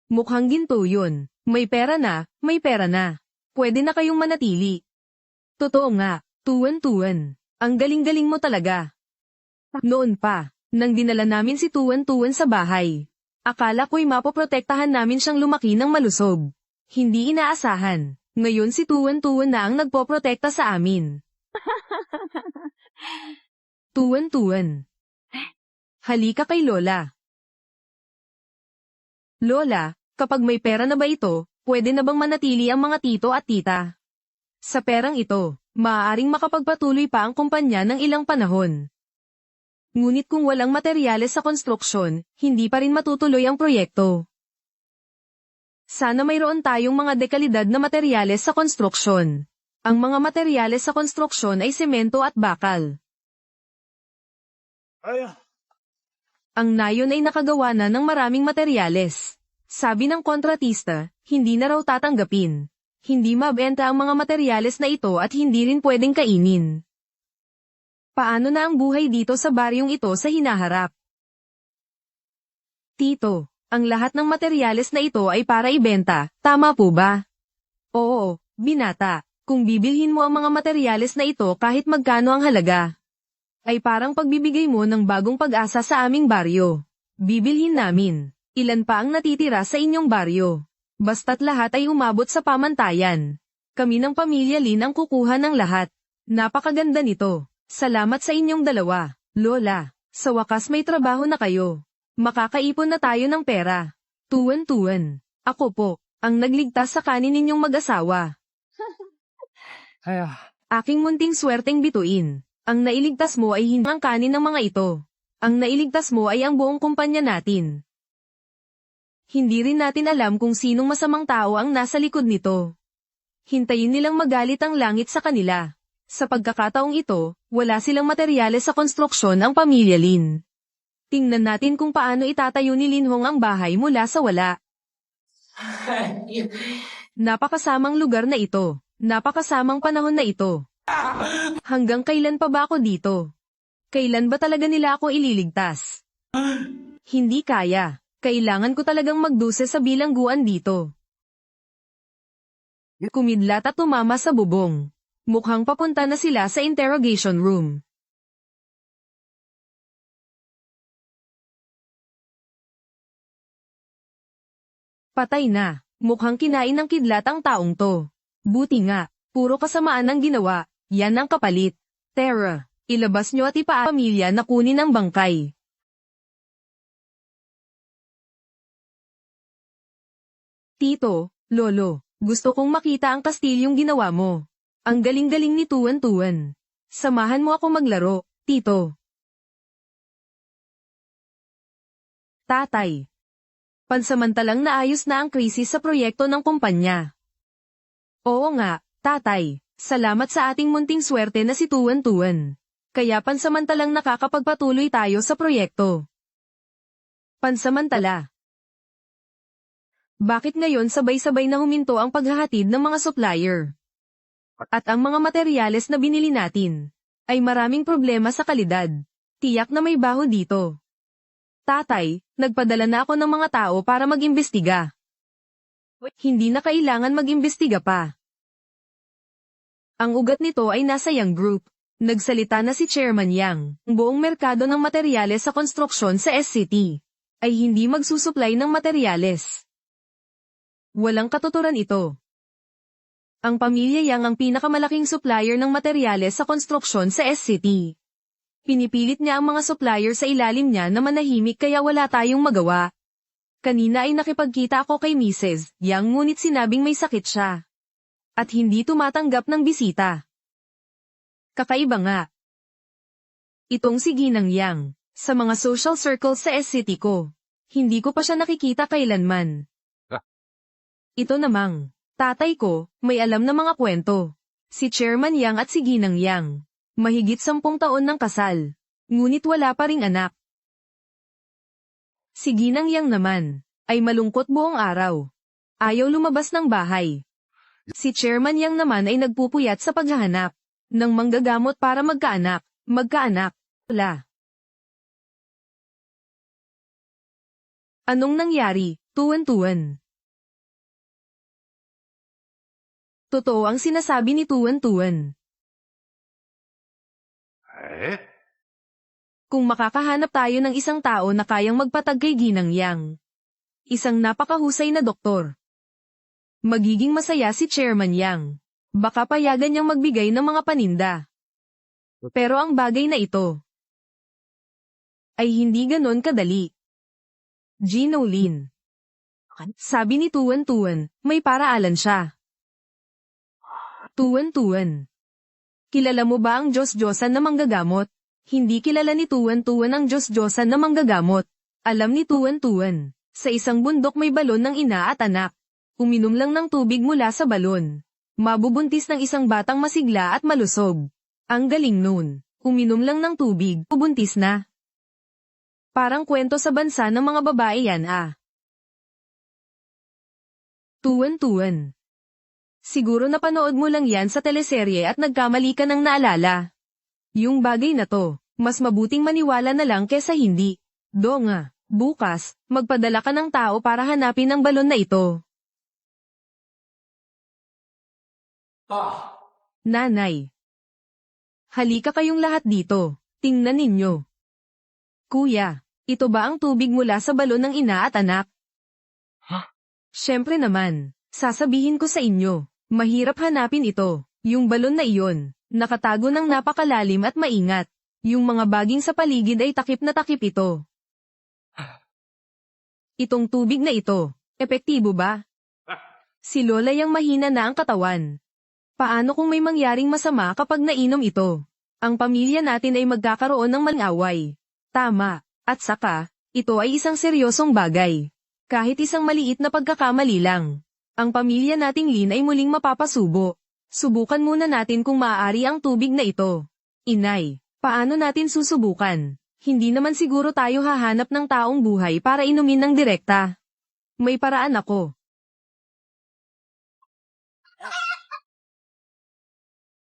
Mukhang ginto yun. May pera na, may pera na. Pwede na kayong manatili. Totoo nga, Tuan-Tuan. Ang galing-galing mo talaga. Noon pa, nang dinala namin si Tuan-Tuan sa bahay. Akala ko'y mapoprotektahan namin siyang lumaki ng malusog. Hindi inaasahan. Ngayon si Tuan-Tuan na ang nagpoprotekta sa amin. Tuan-Tuan. Halika kay Lola. Lola, kapag may pera na ba ito, pwede na bang manatili ang mga tito at tita? Sa perang ito, maaaring makapagpatuloy pa ang kumpanya ng ilang panahon. Ngunit kung walang materyales sa konstruksyon, hindi pa rin matutuloy ang proyekto. Sana mayroon tayong mga dekalidad na materyales sa konstruksyon. Ang mga materyales sa konstruksyon ay semento at bakal. Ang nayon ay nakagawa na ng maraming materyales. Sabi ng kontratista, hindi na raw tatanggapin. Hindi mabenta ang mga materyales na ito at hindi rin pwedeng kainin. Paano na ang buhay dito sa baryong ito sa hinaharap? Tito, ang lahat ng materyales na ito ay para ibenta, tama po ba? Oo, binata. Kung bibilhin mo ang mga materyales na ito kahit magkano ang halaga, ay parang pagbibigay mo ng bagong pag-asa sa aming baryo. Bibilhin namin. Ilan pa ang natitira sa inyong baryo? Basta't lahat ay umabot sa pamantayan. Kami ng pamilya Lin ang kukuha ng lahat. Napakaganda nito. Salamat sa inyong dalawa, Lola. Sa wakas may trabaho na kayo. Makakaipon na tayo ng pera. Tuan-Tuan. Ako po, ang nagligtas sa kanin ninyong mag-asawa. Aking munting swerteng bituin. Ang nailigtas mo ay hindi ang kanin ng mga ito. Ang nailigtas mo ay ang buong kumpanya natin. Hindi rin natin alam kung sinong masamang tao ang nasa likod nito. Hintayin nilang magalit ang langit sa kanila. Sa pagkakataong ito, wala silang materyales sa konstruksyon ang pamilya Lin. Tingnan natin kung paano itatayo ni Lin Hong ang bahay mula sa wala. Napakasamang lugar na ito. Napakasamang panahon na ito. Hanggang kailan pa ba ako dito? Kailan ba talaga nila ako ililigtas? Hindi kaya. Kailangan ko talagang magduse sa bilangguan dito. Kumidlat at tumama sa bubong. Mukhang papunta na sila sa interrogation room. Patay na. Mukhang kinain ng kidlat ang taong to. Buti nga, puro kasamaan ang ginawa. Yan ang kapalit. Tara, ilabas nyo at pamilya na kunin ang bangkay. Tito, Lolo, gusto kong makita ang kastilyong ginawa mo. Ang galing-galing ni Tuan-Tuan. Samahan mo ako maglaro, Tito. Tatay. Pansamantalang naayos na ang krisis sa proyekto ng kumpanya. Oo nga, Tatay. Salamat sa ating munting swerte na si Tuan-Tuan. Kaya pansamantalang nakakapagpatuloy tayo sa proyekto. Pansamantala. Bakit ngayon sabay-sabay na huminto ang paghahatid ng mga supplier? At ang mga materyales na binili natin ay maraming problema sa kalidad. Tiyak na may baho dito. Tatay, nagpadala na ako ng mga tao para mag-imbestiga. Hindi na kailangan mag-imbestiga pa. Ang ugat nito ay nasa Yang Group. Nagsalita na si Chairman Yang. Ang buong merkado ng materyales sa konstruksyon sa SCT ay hindi magsusupply ng materyales. Walang katuturan ito. Ang pamilya Yang ang pinakamalaking supplier ng materyales sa konstruksyon sa SCT. Pinipilit niya ang mga supplier sa ilalim niya na manahimik kaya wala tayong magawa. Kanina ay nakipagkita ako kay Mrs. Yang ngunit sinabing may sakit siya. At hindi tumatanggap ng bisita. Kakaiba nga. Itong si Ginang Yang, sa mga social circles sa SCT ko. Hindi ko pa siya nakikita kailanman. Ito namang, tatay ko, may alam na mga kwento. Si Chairman Yang at si Ginang Yang. Mahigit 10 taon ng kasal. Ngunit wala pa ring anak. Si Ginang Yang naman, ay malungkot buong araw. Ayaw lumabas ng bahay. Si Chairman Yang naman ay nagpupuyat sa paghahanap ng manggagamot para magkaanak. Wala. Anong nangyari, Tuan-Tuan? Totoo ang sinasabi ni Tuan-Tuan. Kung makakahanap tayo ng isang tao na kayang magpatag kay Ginang Yang, isang napakahusay na doktor, magiging masaya si Chairman Yang. Baka payagan niyang magbigay ng mga paninda. Pero ang bagay na ito ay hindi ganon kadali. Ginolin. Sabi ni Tuan-Tuan, may paraalan siya. Tuan-Tuan. Kilala mo ba ang Diyos-Diyosan na manggagamot? Hindi kilala ni Tuan-Tuan ang Diyos-Diyosan na manggagamot. Alam ni Tuan-Tuan, sa isang bundok may balon ng ina at anak. Uminom lang ng tubig mula sa balon. Mabubuntis ng isang batang masigla at malusog. Ang galing nun. Uminom lang ng tubig, ubuntis na. Parang kwento sa bansa ng mga babae yan ah. Tuan-Tuan. Siguro napanood mo lang yan sa teleserye at nagkamali ka ng naalala. Yung bagay na to, mas mabuting maniwala na lang kesa hindi. Do nga, bukas, magpadala ka ng tao para hanapin ang balon na ito. Nanay. Halika kayong lahat dito, tingnan ninyo. Kuya, ito ba ang tubig mula sa balon ng ina at anak? Siyempre naman, sasabihin ko sa inyo, mahirap hanapin ito, yung balon na iyon, nakatago ng napakalalim at maingat. Yung mga baging sa paligid ay takip na takip ito. Itong tubig na ito, epektibo ba? Si Lola yang mahina na ang katawan. Paano kung may mangyaring masama kapag nainom ito? Ang pamilya natin ay magkakaroon ng mag-away. Tama, at saka, ito ay isang seryosong bagay. Kahit isang maliit na pagkakamali lang, ang pamilya nating Lin ay muling mapapasubo. Subukan muna natin kung maaari ang tubig na ito. Inay, paano natin susubukan? Hindi naman siguro tayo hahanap ng taong buhay para inumin ng direkta. May paraan ako.